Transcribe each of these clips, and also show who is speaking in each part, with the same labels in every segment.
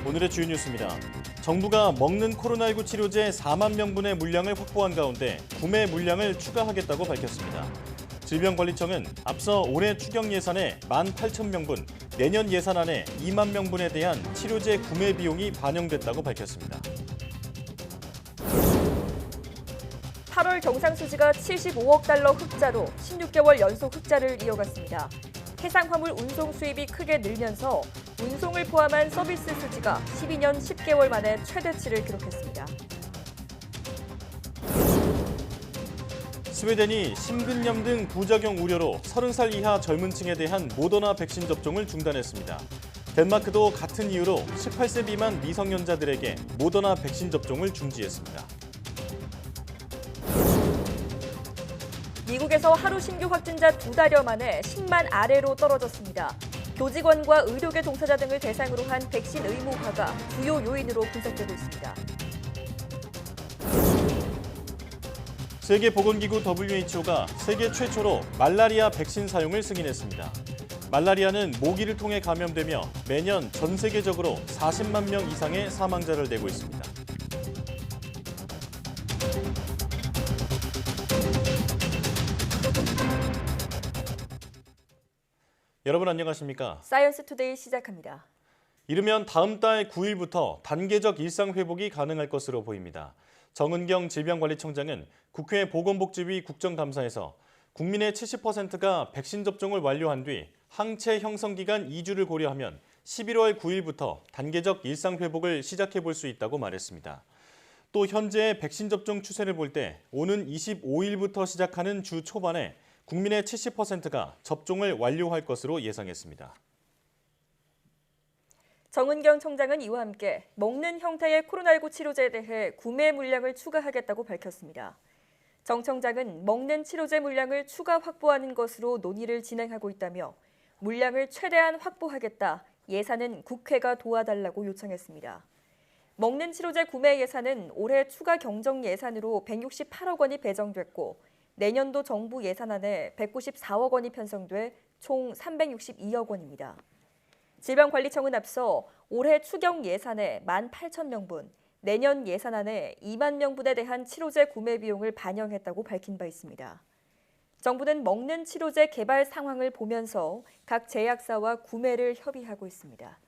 Speaker 1: 오늘의 주요 뉴스입니다. 정부가 먹는 코로나19 치료제 4만 명분의 물량을 확보한 가운데 구매 물량을 추가하겠다고 밝혔습니다. 질병관리청은 앞서 올해 추경 예산에 18,000명분, 내년 예산안에 2만 명분에 대한 치료제 구매 비용이 반영됐다고 밝혔습니다.
Speaker 2: 8월 경상수지가 75억 달러 흑자로 16개월 연속 흑자를 이어갔습니다. 해상화물 운송 수입이 크게 늘면서 운송을 포함한 서비스 수지가 12년 10개월 만에 최대치를 기록했습니다.
Speaker 1: 스웨덴이 심근염 등 부작용 우려로 30살 이하 젊은 층에 대한 모더나 백신 접종을 중단했습니다. 덴마크도 같은 이유로 18세 미만 미성년자들에게 모더나 백신 접종을 중지했습니다.
Speaker 2: 미국에서 하루 신규 확진자 2달여 만에 10만 아래로 떨어졌습니다. 교직원과 의료계 종사자 등을 대상으로 한 백신 의무화가 주요 요인으로 분석되고 있습니다.
Speaker 1: 세계보건기구 WHO가 세계 최초로 말라리아 백신 사용을 승인했습니다. 말라리아는 모기를 통해 감염되며 매년 전 세계적으로 40만 명 이상의 사망자를 내고 있습니다. 여러분 안녕하십니까?
Speaker 2: 사이언스 투데이 시작합니다.
Speaker 1: 이르면 다음 달 9일부터 단계적 일상 회복이 가능할 것으로 보입니다. 정은경 질병관리청장은 국회 보건복지위 국정감사에서 국민의 70%가 백신 접종을 완료한 뒤 항체 형성 기간 2주를 고려하면 11월 9일부터 단계적 일상 회복을 시작해 볼 수 있다고 말했습니다. 또 현재의 백신 접종 추세를 볼 때 오는 25일부터 시작하는 주 초반에 국민의 70%가 접종을 완료할 것으로 예상했습니다.
Speaker 2: 정은경 청장은 이와 함께 먹는 형태의 코로나19 치료제에 대해 구매 물량을 추가하겠다고 밝혔습니다. 정 청장은 먹는 치료제 물량을 추가 확보하는 것으로 논의를 진행하고 있다며 물량을 최대한 확보하겠다, 예산은 국회가 도와달라고 요청했습니다. 먹는 치료제 구매 예산은 올해 추가 경정 예산으로 168억 원이 배정됐고 내년도 정부 예산안에 194억 원이 편성돼 총 362억 원입니다. 질병관리청은 앞서 올해 추경 예산에 18,000명분, 내년 예산안에 2만 명분에 대한 치료제 구매 비용을 반영했다고 밝힌 바 있습니다. 정부는 먹는 치료제 개발 상황을 보면서 각 제약사와 구매를 협의하고 있습니다.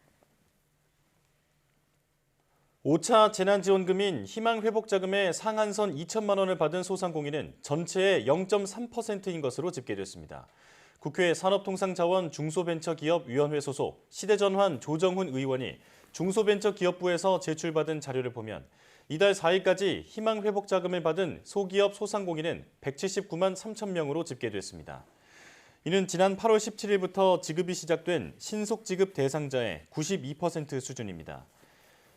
Speaker 1: 5차 재난지원금인 희망회복자금의 상한선 2천만 원을 받은 소상공인은 전체의 0.3%인 것으로 집계됐습니다. 국회 산업통상자원 중소벤처기업위원회 소속 시대전환 조정훈 의원이 중소벤처기업부에서 제출받은 자료를 보면 이달 4일까지 희망회복자금을 받은 소기업 소상공인은 179만 3천 명으로 집계됐습니다. 이는 지난 8월 17일부터 지급이 시작된 신속지급 대상자의 92% 수준입니다.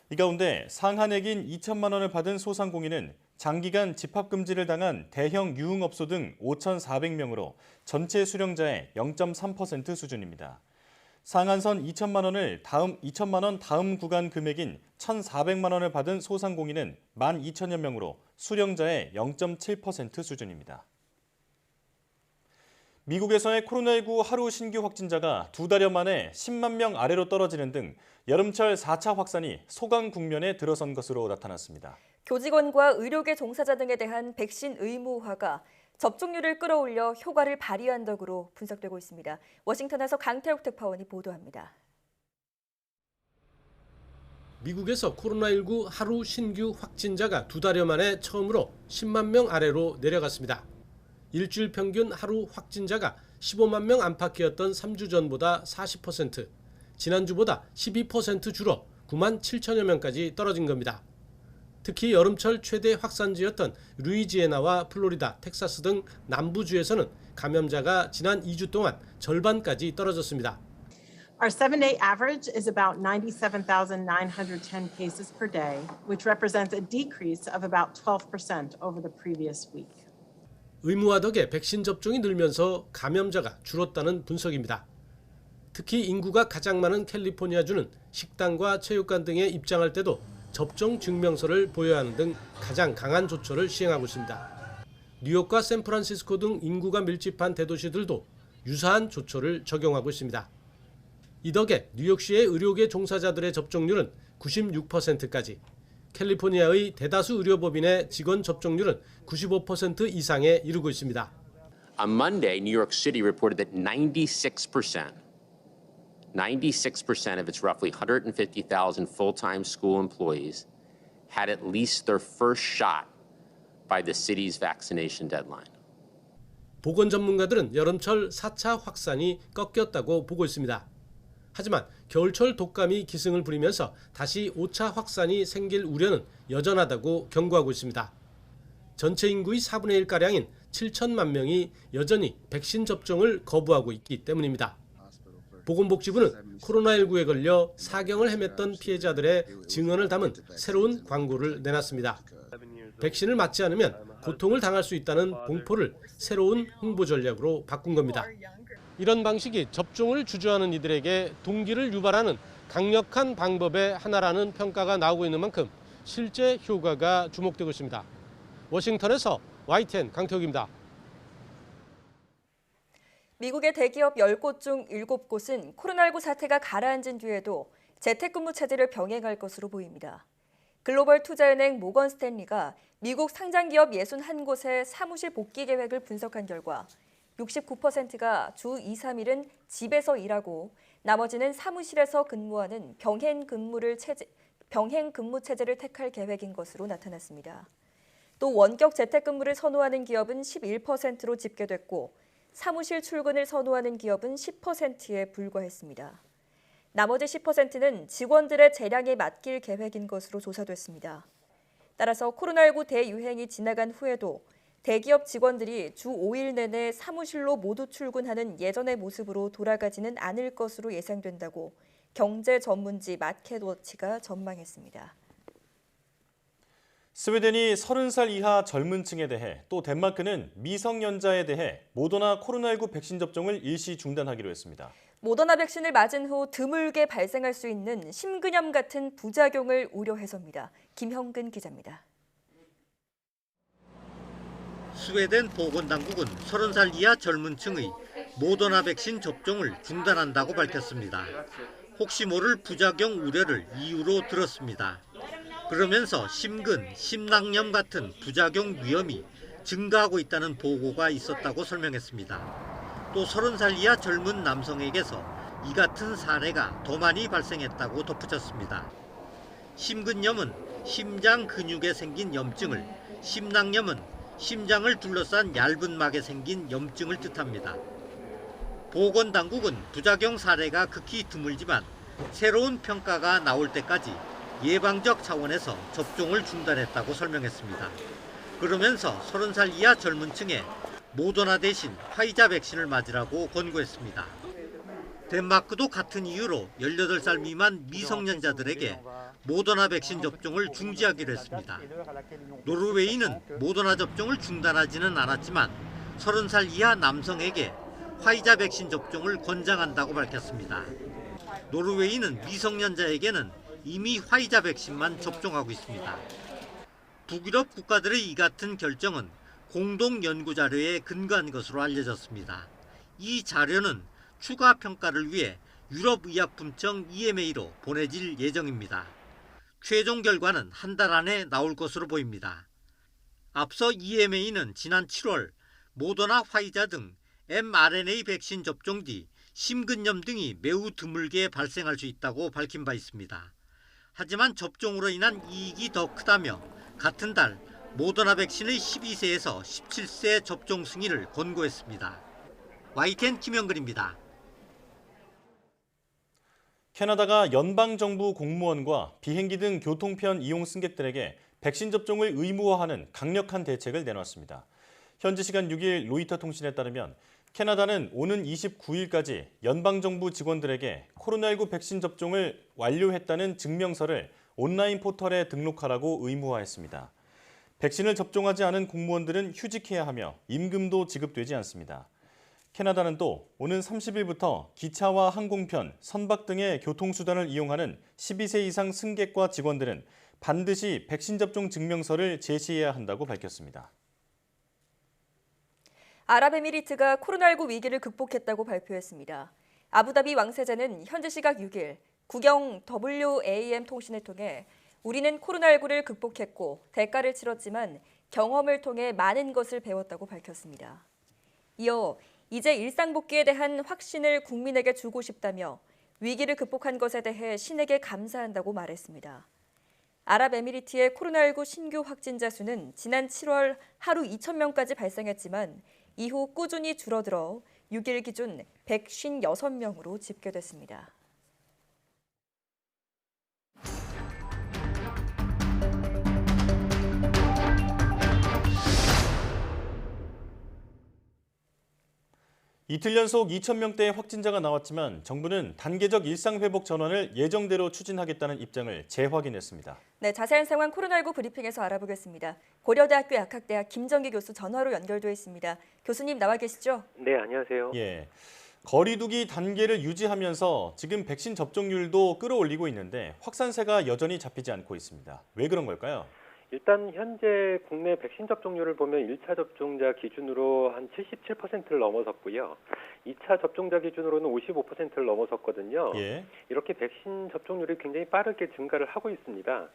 Speaker 1: 이 가운데 상한액인 2천만 원을 받은 소상공인은 장기간 집합금지를 당한 대형 유흥업소 등 5,400명으로 전체 수령자의 0.3% 수준입니다. 상한선 2천만 원 다음 구간 금액인 1,400만 원을 받은 소상공인은 12,000여 명으로 수령자의 0.7% 수준입니다. 미국에서의 코로나19 하루 신규 확진자가 2달여 만에 10만 명 아래로 떨어지는 등 여름철 4차 확산이 소강 국면에 들어선 것으로 나타났습니다.
Speaker 2: 교직원과 의료계 종사자 등에 대한 백신 의무화가 접종률을 끌어올려 효과를 발휘한다고 분석되고 있습니다. 워싱턴에서 강태욱 특파원이 보도합니다.
Speaker 3: 미국에서 코로나19 하루 신규 확진자가 2달여 만에 처음으로 10만 명 아래로 내려갔습니다. 일주일 평균 하루 확진자가 15만 명 안팎이었던 3주 전보다 40%, 지난주보다 12% 줄어 9만 7천여 명까지 떨어진 겁니다. 특히 여름철 최대 확산지였던 루이지애나와 플로리다, 텍사스 등 남부주에서는 감염자가 지난 2주 동안 절반까지 떨어졌습니다.
Speaker 4: Our 7-day average is about 97,910 cases per day, which represents a decrease of about 12% over the previous week.
Speaker 3: 의무화 덕에 백신 접종이 늘면서 감염자가 줄었다는 분석입니다. 특히 인구가 가장 많은 캘리포니아주는 식당과 체육관 등에 입장할 때도 접종 증명서를 보여야 하는 등 가장 강한 조처를 시행하고 있습니다. 뉴욕과 샌프란시스코 등 인구가 밀집한 대도시들도 유사한 조처를 적용하고 있습니다. 이 덕에 뉴욕시의 의료계 종사자들의 접종률은 96%까지, 캘리포니아의 대다수 의료법인의 직원 접종률은 95% 이상에 이르고 있습니다.
Speaker 5: On Monday, New York City reported that 96% of its roughly 150,000 full-time school employees had at least their first shot by the city's vaccination deadline.
Speaker 3: 보건 전문가들은 여름철 4차 확산이 꺾였다고 보고 있습니다. 하지만 겨울철 독감이 기승을 부리면서 다시 5차 확산이 생길 우려는 여전하다고 경고하고 있습니다. 전체 인구의 4분의 1가량인 7천만 명이 여전히 백신 접종을 거부하고 있기 때문입니다. 보건복지부는 코로나19에 걸려 사경을 헤맸던 피해자들의 증언을 담은 새로운 광고를 내놨습니다. 백신을 맞지 않으면 고통을 당할 수 있다는 공포를 새로운 홍보 전략으로 바꾼 겁니다. 이런 방식이 접종을 주저하는 이들에게 동기를 유발하는 강력한 방법의 하나라는 평가가 나오고 있는 만큼 실제 효과가 주목되고 있습니다. 워싱턴에서 YTN 강태욱입니다.
Speaker 2: 미국의 대기업 10곳 중 7곳은 코로나19 사태가 가라앉은 뒤에도 재택근무 체제를 병행할 것으로 보입니다. 글로벌 투자은행 모건 스탠리가 미국 상장기업 61곳의 사무실 복귀 계획을 분석한 결과 69%가 주 2, 3일은 집에서 일하고 나머지는 사무실에서 근무하는 병행 근무 체제를 택할 계획인 것으로 나타났습니다. 또 원격 재택근무를 선호하는 기업은 11%로 집계됐고 사무실 출근을 선호하는 기업은 10%에 불과했습니다. 나머지 10%는 직원들의 재량에 맡길 계획인 것으로 조사됐습니다. 따라서 코로나19 대유행이 지나간 후에도 대기업 직원들이 주 5일 내내 사무실로 모두 출근하는 예전의 모습으로 돌아가지는 않을 것으로 예상된다고 경제 전문지 마켓워치가 전망했습니다.
Speaker 1: 스웨덴이 30살 이하 젊은 층에 대해 또 덴마크는 미성년자에 대해 모더나 코로나19 백신 접종을 일시 중단하기로 했습니다.
Speaker 2: 모더나 백신을 맞은 후 드물게 발생할 수 있는 심근염 같은 부작용을 우려해서입니다. 김형근 기자입니다.
Speaker 6: 스웨덴 보건당국은 30살 이하 젊은 층의 모더나 백신 접종을 중단한다고 밝혔습니다. 혹시 모를 부작용 우려를 이유로 들었습니다. 그러면서 심근, 심낭염 같은 부작용 위험이 증가하고 있다는 보고가 있었다고 설명했습니다. 또 30살 이하 젊은 남성에게서 이 같은 사례가 더 많이 발생했다고 덧붙였습니다. 심근염은 심장 근육에 생긴 염증을, 심낭염은 심장을 둘러싼 얇은 막에 생긴 염증을 뜻합니다. 보건당국은 부작용 사례가 극히 드물지만 새로운 평가가 나올 때까지 예방적 차원에서 접종을 중단했다고 설명했습니다. 그러면서 30살 이하 젊은 층에 모더나 대신 화이자 백신을 맞으라고 권고했습니다. 덴마크도 같은 이유로 18살 미만 미성년자들에게 모더나 백신 접종을 중지하기로 했습니다. 노르웨이는 모더나 접종을 중단하지는 않았지만 30살 이하 남성에게 화이자 백신 접종을 권장한다고 밝혔습니다. 노르웨이는 미성년자에게는 이미 화이자 백신만 접종하고 있습니다. 북유럽 국가들의 이 같은 결정은 공동 연구 자료에 근거한 것으로 알려졌습니다. 이 자료는 추가 평가를 위해 유럽의약품청 EMA로 보내질 예정입니다. 최종 결과는 한 달 안에 나올 것으로 보입니다. 앞서 EMA는 지난 7월 모더나, 화이자 등 mRNA 백신 접종 뒤 심근염 등이 매우 드물게 발생할 수 있다고 밝힌 바 있습니다. 하지만 접종으로 인한 이익이 더 크다며 같은 달 모더나 백신의 12세에서 17세 접종 승인을 권고했습니다. YTN 김영근입니다.
Speaker 1: 캐나다가 연방정부 공무원과 비행기 등 교통편 이용 승객들에게 백신 접종을 의무화하는 강력한 대책을 내놨습니다. 현지 시간 6일 로이터 통신에 따르면 캐나다는 오는 29일까지 연방정부 직원들에게 코로나19 백신 접종을 완료했다는 증명서를 온라인 포털에 등록하라고 의무화했습니다. 백신을 접종하지 않은 공무원들은 휴직해야 하며 임금도 지급되지 않습니다. 캐나다는 또 오는 30일부터 기차와 항공편, 선박 등의 교통수단을 이용하는 12세 이상 승객과 직원들은 반드시 백신 접종 증명서를 제시해야 한다고 밝혔습니다. 아랍에미리트가 코로나19 위기를 극복했다고 발표했습니다.
Speaker 2: 아부다비 왕세자는 현지 시각 6일 국영 WAM 통신을 통해 우리는 코로나19를 극복했고 대가를 치렀지만 경험을 통해 많은 것을 배웠다고 밝혔습니다. 이어 이제 일상 복귀에 대한 확신을 국민에게 주고 싶다며 위기를 극복한 것에 대해 신에게 감사한다고 말했습니다. 아랍에미리트의 코로나19 신규 확진자 수는 지난 7월 하루 2,000명까지 발생했지만 이후 꾸준히 줄어들어 6일 기준 156명으로 집계됐습니다.
Speaker 1: 이틀 연속 2,000명대의 확진자가 나왔지만 정부는 단계적 일상회복 전환을 예정대로 추진하겠다는 입장을 재확인했습니다.
Speaker 2: 네, 자세한 상황 코로나19 브리핑에서 알아보겠습니다. 고려대학교 약학대학 김정기 교수 전화로 연결돼 있습니다. 교수님 나와 계시죠?
Speaker 7: 네, 안녕하세요.
Speaker 1: 예, 거리두기 단계를 유지하면서 지금 백신 접종률도 끌어올리고 있는데 확산세가 여전히 잡히지 않고 있습니다. 왜 그런 걸까요?
Speaker 7: 일단 현재 국내 백신 접종률을 보면 1차 접종자 기준으로 한 77%를 넘어섰고요. 2차 접종자 기준으로는 55%를 넘어섰거든요.
Speaker 1: 예,
Speaker 7: 이렇게 백신 접종률이 굉장히 빠르게 증가를 하고 있습니다.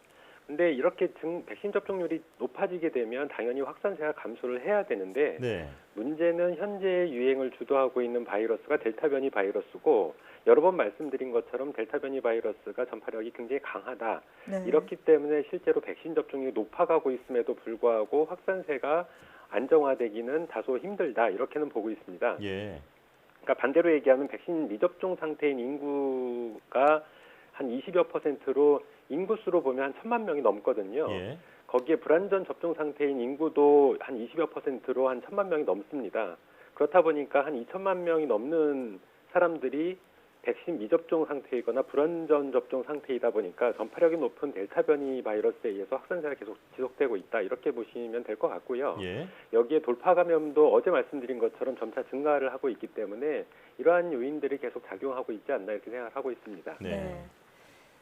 Speaker 7: 근데 이렇게 백신 접종률이 높아지게 되면 당연히 확산세가 감소를 해야 되는데
Speaker 1: 네,
Speaker 7: 문제는 현재 유행을 주도하고 있는 바이러스가 델타 변이 바이러스고 여러 번 말씀드린 것처럼 델타 변이 바이러스가 전파력이 굉장히 강하다.
Speaker 2: 네.
Speaker 7: 이렇기 때문에 실제로 백신 접종률이 높아가고 있음에도 불구하고 확산세가 안정화되기는 다소 힘들다. 이렇게는 보고 있습니다.
Speaker 1: 예,
Speaker 7: 그러니까 반대로 얘기하면 백신 미접종 상태인 인구가 한 20여 %로 인구수로 보면 한 1,000만 명이 넘거든요.
Speaker 1: 예,
Speaker 7: 거기에 불완전 접종 상태인 인구도 한 20여 %로 한 1,000만 명이 넘습니다. 그렇다 보니까 한 2천만 명이 넘는 사람들이 백신 미접종 상태이거나 불완전 접종 상태이다 보니까 전파력이 높은 델타 변이 바이러스에 의해서 확산세가 계속 지속되고 있다. 이렇게 보시면 될 것 같고요.
Speaker 1: 예,
Speaker 7: 여기에 돌파 감염도 어제 말씀드린 것처럼 점차 증가를 하고 있기 때문에 이러한 요인들이 계속 작용하고 있지 않나 이렇게 생각을 하고 있습니다.
Speaker 1: 네.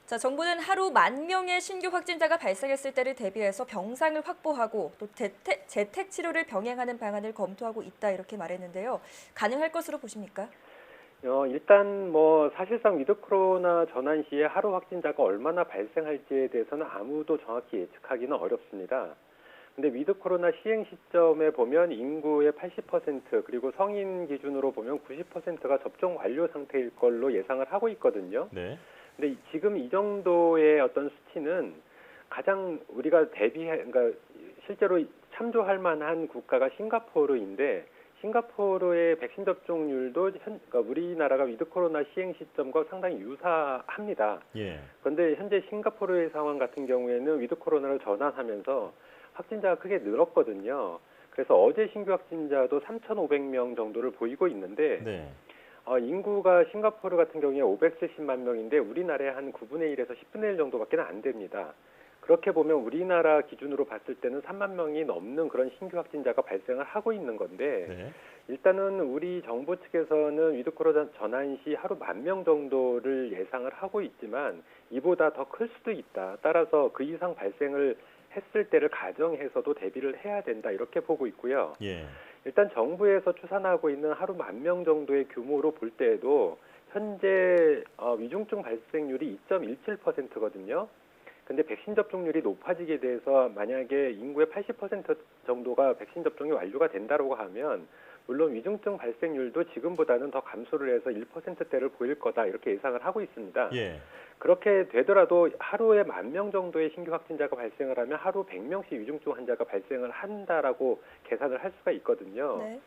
Speaker 2: 자, 정부는 하루 10,000명의 신규 확진자가 발생했을 때를 대비해서 병상을 확보하고 또 재택 치료를 병행하는 방안을 검토하고 있다 이렇게 말했는데요. 가능할 것으로 보십니까?
Speaker 7: 일단 사실상 위드 코로나 전환 시에 하루 확진자가 얼마나 발생할지에 대해서는 아무도 정확히 예측하기는 어렵습니다. 근데 위드 코로나 시행 시점에 보면 인구의 80% 그리고 성인 기준으로 보면 90%가 접종 완료 상태일 걸로 예상을 하고 있거든요.
Speaker 1: 네,
Speaker 7: 근데 지금 이 정도의 어떤 수치는 가장 우리가 그러니까 실제로 참조할 만한 국가가 싱가포르인데 싱가포르의 백신 접종률도 그러니까 우리나라가 위드 코로나 시행 시점과 상당히 유사합니다.
Speaker 1: 예,
Speaker 7: 그런데 현재 싱가포르의 상황 같은 경우에는 위드 코로나로 전환하면서 확진자가 크게 늘었거든요. 그래서 어제 신규 확진자도 3,500명 정도를 보이고 있는데
Speaker 1: 네,
Speaker 7: 인구가 싱가포르 같은 경우에 570만 명인데 우리나라의 한 9분의 1에서 10분의 1 정도밖에 안 됩니다. 그렇게 보면 우리나라 기준으로 봤을 때는 3만 명이 넘는 그런 신규 확진자가 발생을 하고 있는 건데
Speaker 1: 네,
Speaker 7: 일단은 우리 정부 측에서는 위드 코로나 전환 시 하루 10,000명 정도를 예상을 하고 있지만 이보다 더 클 수도 있다. 따라서 그 이상 발생을 했을 때를 가정해서도 대비를 해야 된다. 이렇게 보고 있고요.
Speaker 1: 예,
Speaker 7: 일단 정부에서 추산하고 있는 하루 10,000명 정도의 규모로 볼 때에도 현재 위중증 발생률이 2.17%거든요. 근데 백신 접종률이 높아지게 돼서 만약에 인구의 80% 정도가 백신 접종이 완료가 된다고 하면 물론 위중증 발생률도 지금보다는 더 감소를 해서 1%대를 보일 거다 이렇게 예상을 하고 있습니다.
Speaker 1: 예,
Speaker 7: 그렇게 되더라도 하루에 10,000명 정도의 신규 확진자가 발생을 하면 하루 100명씩 위중증 환자가 발생을 한다라고 계산을 할 수가 있거든요.
Speaker 2: 네.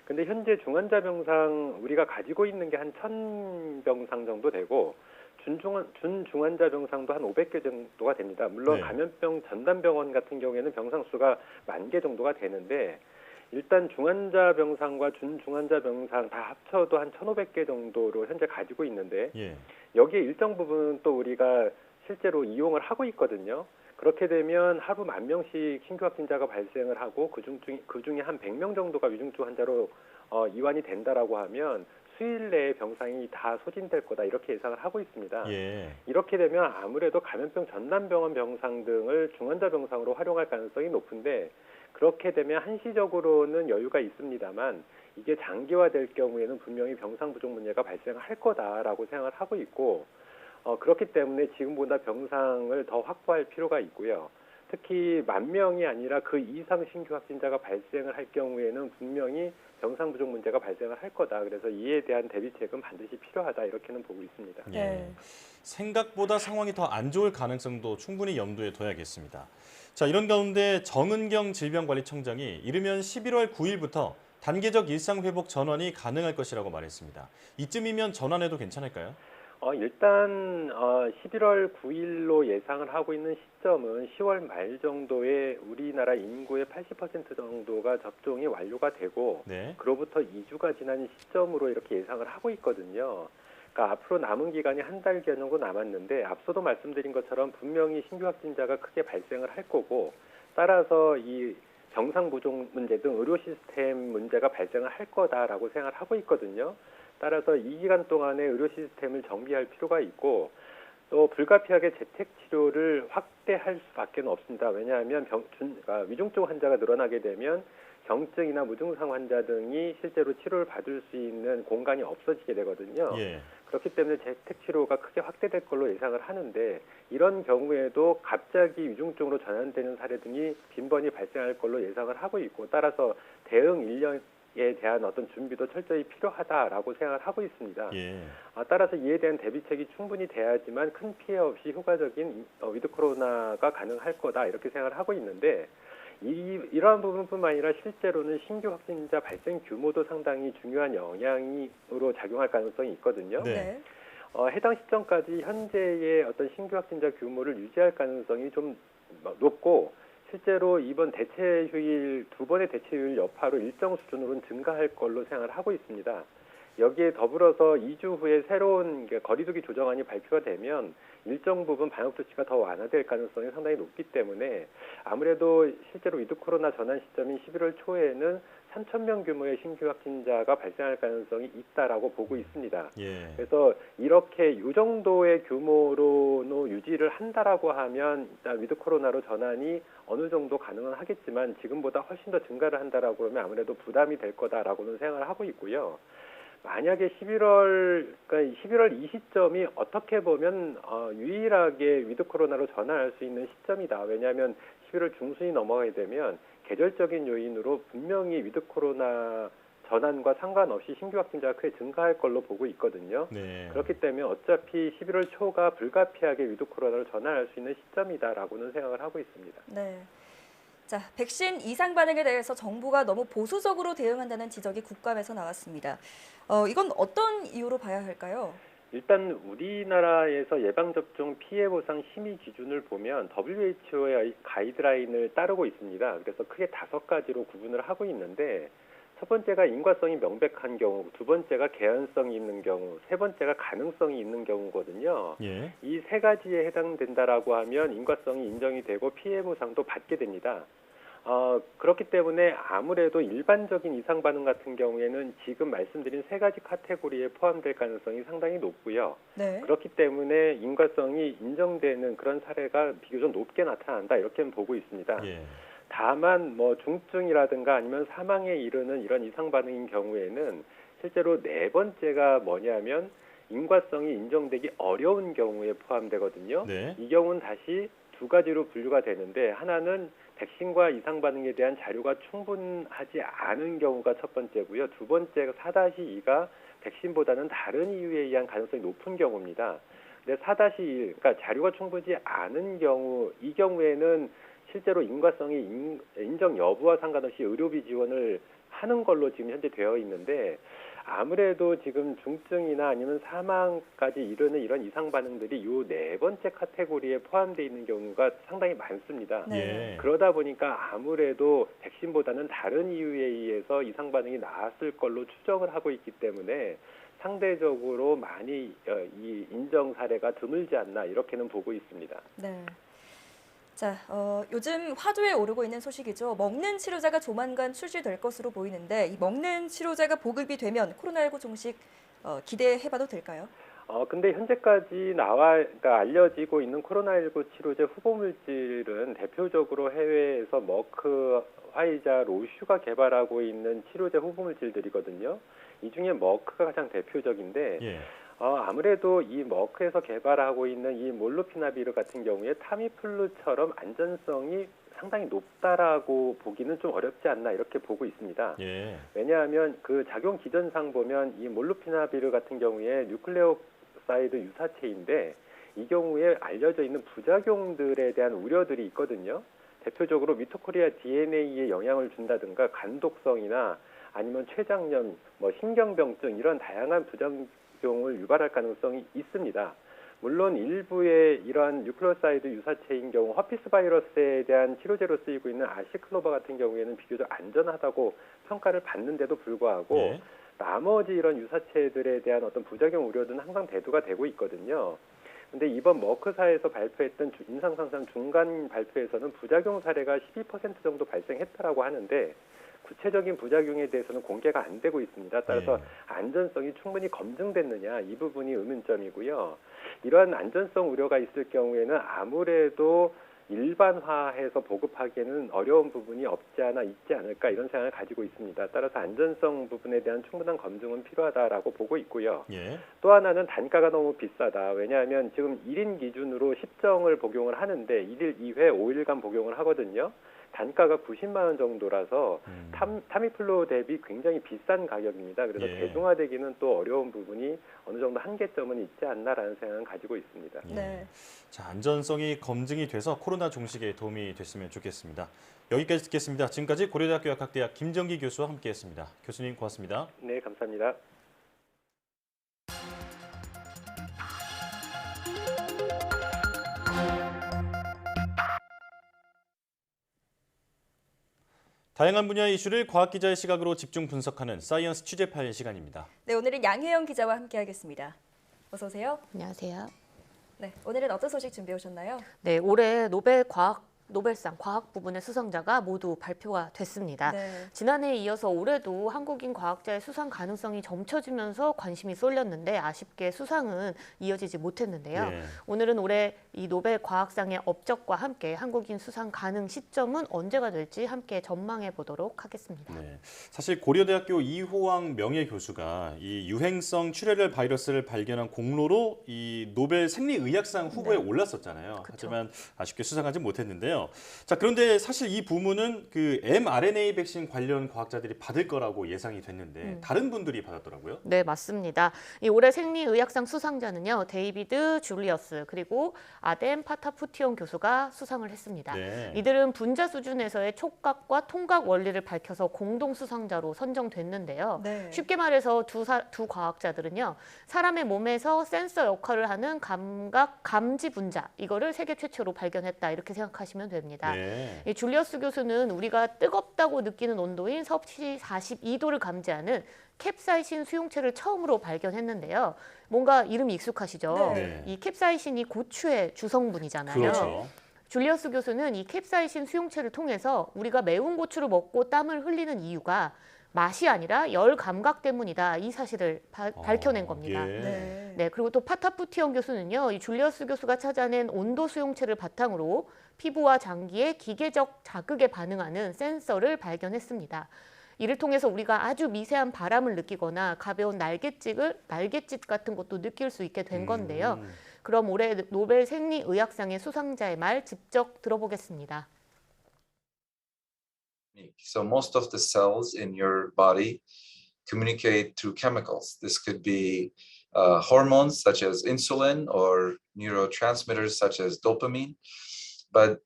Speaker 7: 근데 현재 중환자 병상 우리가 가지고 있는 게 한 1,000병상 정도 되고 준중환자 병상도 한 500개 정도가 됩니다. 물론
Speaker 1: 네.
Speaker 7: 감염병 전담병원 같은 경우에는 병상 수가 10,000개 정도가 되는데 일단 중환자 병상과 준중환자 병상 다 합쳐도 한 1,500개 정도로 현재 가지고 있는데
Speaker 1: 예,
Speaker 7: 여기에 일정 부분 또 우리가 실제로 이용을 하고 있거든요. 그렇게 되면 하루 10,000명씩 신규 확진자가 발생을 하고 그중에 한 100명 정도가 위중증 환자로 이완이 된다라고 하면 수일 내에 병상이 다 소진될 거다 이렇게 예상을 하고 있습니다.
Speaker 1: 예,
Speaker 7: 이렇게 되면 아무래도 감염병 전담병원 병상 등을 중환자 병상으로 활용할 가능성이 높은데 그렇게 되면 한시적으로는 여유가 있습니다만 이게 장기화될 경우에는 분명히 병상 부족 문제가 발생할 거다라고 생각을 하고 있고 그렇기 때문에 지금보다 병상을 더 확보할 필요가 있고요. 특히 10,000명이 아니라 그 이상 신규 확진자가 발생을 할 경우에는 분명히 병상 부족 문제가 발생을 할 거다. 그래서 이에 대한 대비책은 반드시 필요하다. 이렇게는 보고 있습니다.
Speaker 1: 예. 생각보다 상황이 더 안 좋을 가능성도 충분히 염두에 둬야겠습니다. 자, 이런 가운데 정은경 질병관리청장이 이르면 11월 9일부터 단계적 일상 회복 전환이 가능할 것이라고 말했습니다. 이쯤이면 전환해도 괜찮을까요?
Speaker 7: 일단 11월 9일로 예상을 하고 있는 시점은 10월 말 정도에 우리나라 인구의 80% 정도가 접종이 완료가 되고
Speaker 1: 네.
Speaker 7: 그로부터 2주가 지난 시점으로 이렇게 예상을 하고 있거든요. 그러니까 앞으로 남은 기간이 한 달 정도 남았는데 앞서도 말씀드린 것처럼 분명히 신규 확진자가 크게 발생을 할 거고 따라서 이 병상 부족 문제 등 의료 시스템 문제가 발생을 할 거다라고 생각을 하고 있거든요. 따라서 이 기간 동안에 의료 시스템을 정비할 필요가 있고 또 불가피하게 재택 치료를 확대할 수밖에 없습니다. 왜냐하면 위중증 환자가 늘어나게 되면 경증이나 무증상 환자 등이 실제로 치료를 받을 수 있는 공간이 없어지게 되거든요.
Speaker 1: 예.
Speaker 7: 그렇기 때문에 재택 치료가 크게 확대될 걸로 예상을 하는데 이런 경우에도 갑자기 위중증으로 전환되는 사례 등이 빈번히 발생할 걸로 예상을 하고 있고 따라서 대응 인력에 대한 어떤 준비도 철저히 필요하다라고 생각을 하고 있습니다.
Speaker 1: 예.
Speaker 7: 따라서 이에 대한 대비책이 충분히 돼야지만 큰 피해 없이 효과적인 위드 코로나가 가능할 거다 이렇게 생각을 하고 있는데 이러한 부분뿐만 아니라 실제로는 신규 확진자 발생 규모도 상당히 중요한 영향으로 작용할 가능성이 있거든요.
Speaker 1: 네.
Speaker 7: 해당 시점까지 현재의 어떤 신규 확진자 규모를 유지할 가능성이 좀 높고 실제로 이번 대체 휴일 두 번의 대체 휴일 여파로 일정 수준으로는 증가할 걸로 생각을 하고 있습니다. 여기에 더불어서 2주 후에 새로운 거리두기 조정안이 발표가 되면 일정 부분 방역 조치가 더 완화될 가능성이 상당히 높기 때문에 아무래도 실제로 위드 코로나 전환 시점인 11월 초에는 3,000명 규모의 신규 확진자가 발생할 가능성이 있다라고 보고 있습니다.
Speaker 1: 예.
Speaker 7: 그래서 이렇게 이 정도의 규모로 유지를 한다라고 하면 일단 위드 코로나로 전환이 어느 정도 가능은 하겠지만 지금보다 훨씬 더 증가를 한다라고 그러면 아무래도 부담이 될 거다라고는 생각을 하고 있고요. 만약에 11월 이 시점이 어떻게 보면 유일하게 위드 코로나로 전환할 수 있는 시점이다. 왜냐하면 11월 중순이 넘어가게 되면 계절적인 요인으로 분명히 위드 코로나 전환과 상관없이 신규 확진자가 크게 증가할 걸로 보고 있거든요.
Speaker 1: 네.
Speaker 7: 그렇기 때문에 어차피 11월 초가 불가피하게 위드 코로나로 전환할 수 있는 시점이다라고는 생각을 하고 있습니다.
Speaker 2: 네. 자, 백신 이상 반응에 대해서 정부가 너무 보수적으로 대응한다는 지적이 국감에서 나왔습니다. 이건 어떤 이유로 봐야 할까요?
Speaker 7: 일단 우리나라에서 예방접종 피해보상 심의 기준을 보면 WHO의 가이드라인을 따르고 있습니다. 그래서 크게 5가지로 구분을 하고 있는데 첫 번째가 인과성이 명백한 경우, 두 번째가 개연성이 있는 경우, 세 번째가 가능성이 있는 경우거든요.
Speaker 1: 예.
Speaker 7: 이 3가지에 해당된다라고 하면 인과성이 인정이 되고 피해보상도 받게 됩니다. 그렇기 때문에 아무래도 일반적인 이상 반응 같은 경우에는 지금 말씀드린 3가지 카테고리에 포함될 가능성이 상당히 높고요.
Speaker 2: 네.
Speaker 7: 그렇기 때문에 인과성이 인정되는 그런 사례가 비교적 높게 나타난다 이렇게 보고 있습니다.
Speaker 1: 예.
Speaker 7: 다만 중증이라든가 아니면 사망에 이르는 이런 이상 반응인 경우에는 실제로 4번째가 뭐냐면 인과성이 인정되기 어려운 경우에 포함되거든요.
Speaker 1: 네.
Speaker 7: 이 경우는 다시 2가지로 분류가 되는데 하나는 백신과 이상 반응에 대한 자료가 충분하지 않은 경우가 첫 번째고요. 두 번째가 4-2가 백신보다는 다른 이유에 의한 가능성이 높은 경우입니다. 근데 4-1, 그러니까 자료가 충분하지 않은 경우, 이 경우에는 실제로 인과성이 인정 여부와 상관없이 의료비 지원을 하는 걸로 지금 현재 되어 있는데 아무래도 지금 중증이나 아니면 사망까지 이르는 이런 이상 반응들이 이 4번째 카테고리에 포함되어 있는 경우가 상당히 많습니다.
Speaker 2: 네.
Speaker 1: 예.
Speaker 7: 그러다 보니까 아무래도 백신보다는 다른 이유에 의해서 이상 반응이 나왔을 걸로 추정을 하고 있기 때문에 상대적으로 많이 이 인정 사례가 드물지 않나 이렇게는 보고 있습니다.
Speaker 2: 네. 자, 요즘 화두에 오르고 있는 소식이죠. 먹는 치료제가 조만간 출시될 것으로 보이는데 이 먹는 치료제가 보급이 되면 코로나19 종식 기대해봐도 될까요?
Speaker 7: 근데 현재까지 그러니까 알려지고 있는 코로나19 치료제 후보 물질은 대표적으로 해외에서 머크, 화이자, 로슈가 개발하고 있는 치료제 후보 물질들이거든요. 이 중에 머크가 가장 대표적인데,
Speaker 1: 예.
Speaker 7: 아무래도 이 머크에서 개발하고 있는 이 몰루피나비르 같은 경우에 타미플루처럼 안전성이 상당히 높다라고 보기는 좀 어렵지 않나 이렇게 보고 있습니다.
Speaker 1: 예.
Speaker 7: 왜냐하면 그 작용 기전상 보면 이 몰루피나비르 같은 경우에 뉴클레오사이드 유사체인데 이 경우에 알려져 있는 부작용들에 대한 우려들이 있거든요. 대표적으로 미토코리아 DNA에 영향을 준다든가 간독성이나 아니면 췌장염, 신경병증 이런 다양한 부작용을 유발할 가능성이 있습니다. 물론 일부의 이러한 뉴클레오사이드 유사체인 경우 허피스 바이러스에 대한 치료제로 쓰이고 있는 아시클로바 같은 경우에는 비교적 안전하다고 평가를 받는데도 불구하고
Speaker 1: 예.
Speaker 7: 나머지 이런 유사체들에 대한 어떤 부작용 우려는 항상 대두가 되고 있거든요. 근데 이번 머크사에서 발표했던 임상상상 중간 발표에서는 부작용 사례가 12% 정도 발생했다라고 하는데 구체적인 부작용에 대해서는 공개가 안 되고 있습니다. 따라서
Speaker 1: 예.
Speaker 7: 안전성이 충분히 검증됐느냐 이 부분이 의문점이고요. 이러한 안전성 우려가 있을 경우에는 아무래도 일반화해서 보급하기에는 어려운 부분이 없지 않아 있지 않을까 이런 생각을 가지고 있습니다. 따라서 안전성 부분에 대한 충분한 검증은 필요하다라고 보고 있고요.
Speaker 1: 예.
Speaker 7: 또 하나는 단가가 너무 비싸다. 왜냐하면 지금 1인 기준으로 10정을 복용을 하는데 1일 2회 5일간 복용을 하거든요. 단가가 90만 원 정도라서 타미플루 대비 굉장히 비싼 가격입니다. 그래서
Speaker 1: 예.
Speaker 7: 대중화되기는 또 어려운 부분이 어느 정도 한계점은 있지 않나라는 생각은 가지고 있습니다.
Speaker 1: 예.
Speaker 2: 네.
Speaker 1: 자, 안전성이 검증이 돼서 코로나 종식에 도움이 됐으면 좋겠습니다. 여기까지 듣겠습니다. 지금까지 고려대학교 약학대학 김정기 교수와 함께했습니다. 교수님 고맙습니다.
Speaker 7: 네, 감사합니다. 다양한 분야의 이슈를 과학 기자의 시각으로 집중 분석하는 사이언스 취재 파일 시간입니다.
Speaker 2: 네, 오늘은 양혜영 기자와 함께하겠습니다. 어서 오세요.
Speaker 8: 안녕하세요.
Speaker 2: 네, 오늘은 어떤 소식 준비해 오셨나요?
Speaker 8: 네, 올해 노벨상 과학 부분의 수상자가 모두 발표가 됐습니다.
Speaker 2: 네.
Speaker 8: 지난해에 이어서 올해도 한국인 과학자의 수상 가능성이 점쳐지면서 관심이 쏠렸는데 아쉽게 수상은 이어지지 못했는데요.
Speaker 1: 예.
Speaker 8: 오늘은 올해 이 노벨 과학상의 업적과 함께 한국인 수상 가능 시점은 언제가 될지 함께 전망해 보도록 하겠습니다.
Speaker 1: 네, 사실 고려대학교 이호왕 명예교수가 이 유행성 출혈열 바이러스를 발견한 공로로 이 노벨 생리의학상 후보에
Speaker 2: 네.
Speaker 1: 올랐었잖아요.
Speaker 8: 그쵸.
Speaker 1: 하지만 아쉽게 수상하지 못했는데요. 자, 그런데 사실 이 부문은 그 mRNA 백신 관련 과학자들이 받을 거라고 예상이 됐는데 다른 분들이 받았더라고요.
Speaker 8: 네, 맞습니다. 이 올해 생리의학상 수상자는요, 데이비드 줄리어스 그리고 아뎀 파타푸티온 교수가 수상을 했습니다.
Speaker 1: 네.
Speaker 8: 이들은 분자 수준에서의 촉각과 통각 원리를 밝혀서 공동 수상자로 선정됐는데요.
Speaker 2: 네.
Speaker 8: 쉽게 말해서 두 과학자들은요, 사람의 몸에서 센서 역할을 하는 감지 분자 이거를 세계 최초로 발견했다 이렇게 생각하시면 됩니다.
Speaker 1: 네.
Speaker 8: 이 줄리어스 교수는 우리가 뜨겁다고 느끼는 온도인 섭씨 42도를 감지하는 캡사이신 수용체를 처음으로 발견했는데요. 뭔가 이름이 익숙하시죠?
Speaker 1: 네.
Speaker 8: 이 캡사이신이 고추의 주성분이잖아요.
Speaker 1: 그렇죠.
Speaker 8: 줄리어스 교수는 이 캡사이신 수용체를 통해서 우리가 매운 고추를 먹고 땀을 흘리는 이유가 맛이 아니라 열 감각 때문이다. 이 사실을 밝혀낸 겁니다.
Speaker 1: 예.
Speaker 2: 네.
Speaker 8: 네, 그리고 또 파타푸티온 교수는요, 이 줄리어스 교수가 찾아낸 온도 수용체를 바탕으로 피부와 장기의 기계적 자극에 반응하는 센서를 발견했습니다. 이를 통해서 우리가 아주 미세한 바람을 느끼거나 가벼운 날갯짓 같은 것도 느낄 수 있게 된 건데요. 그럼 올해 노벨 생리의학상의 수상자의 말 직접 들어보겠습니다.
Speaker 9: So most of the cells in your body communicate through chemicals. This could be hormones such as insulin or neurotransmitters such as dopamine. But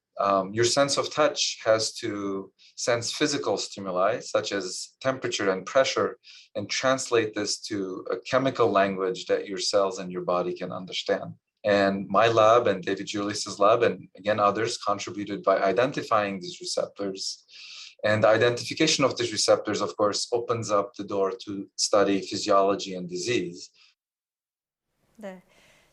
Speaker 9: your sense of touch has to sense physical stimuli such as temperature and pressure and translate this to a chemical language that your cells and your body can understand. And my lab and David Julius's lab and again others contributed by identifying these receptors. And the identification of these receptors, of course, opens up the door to study physiology and disease.
Speaker 2: 네.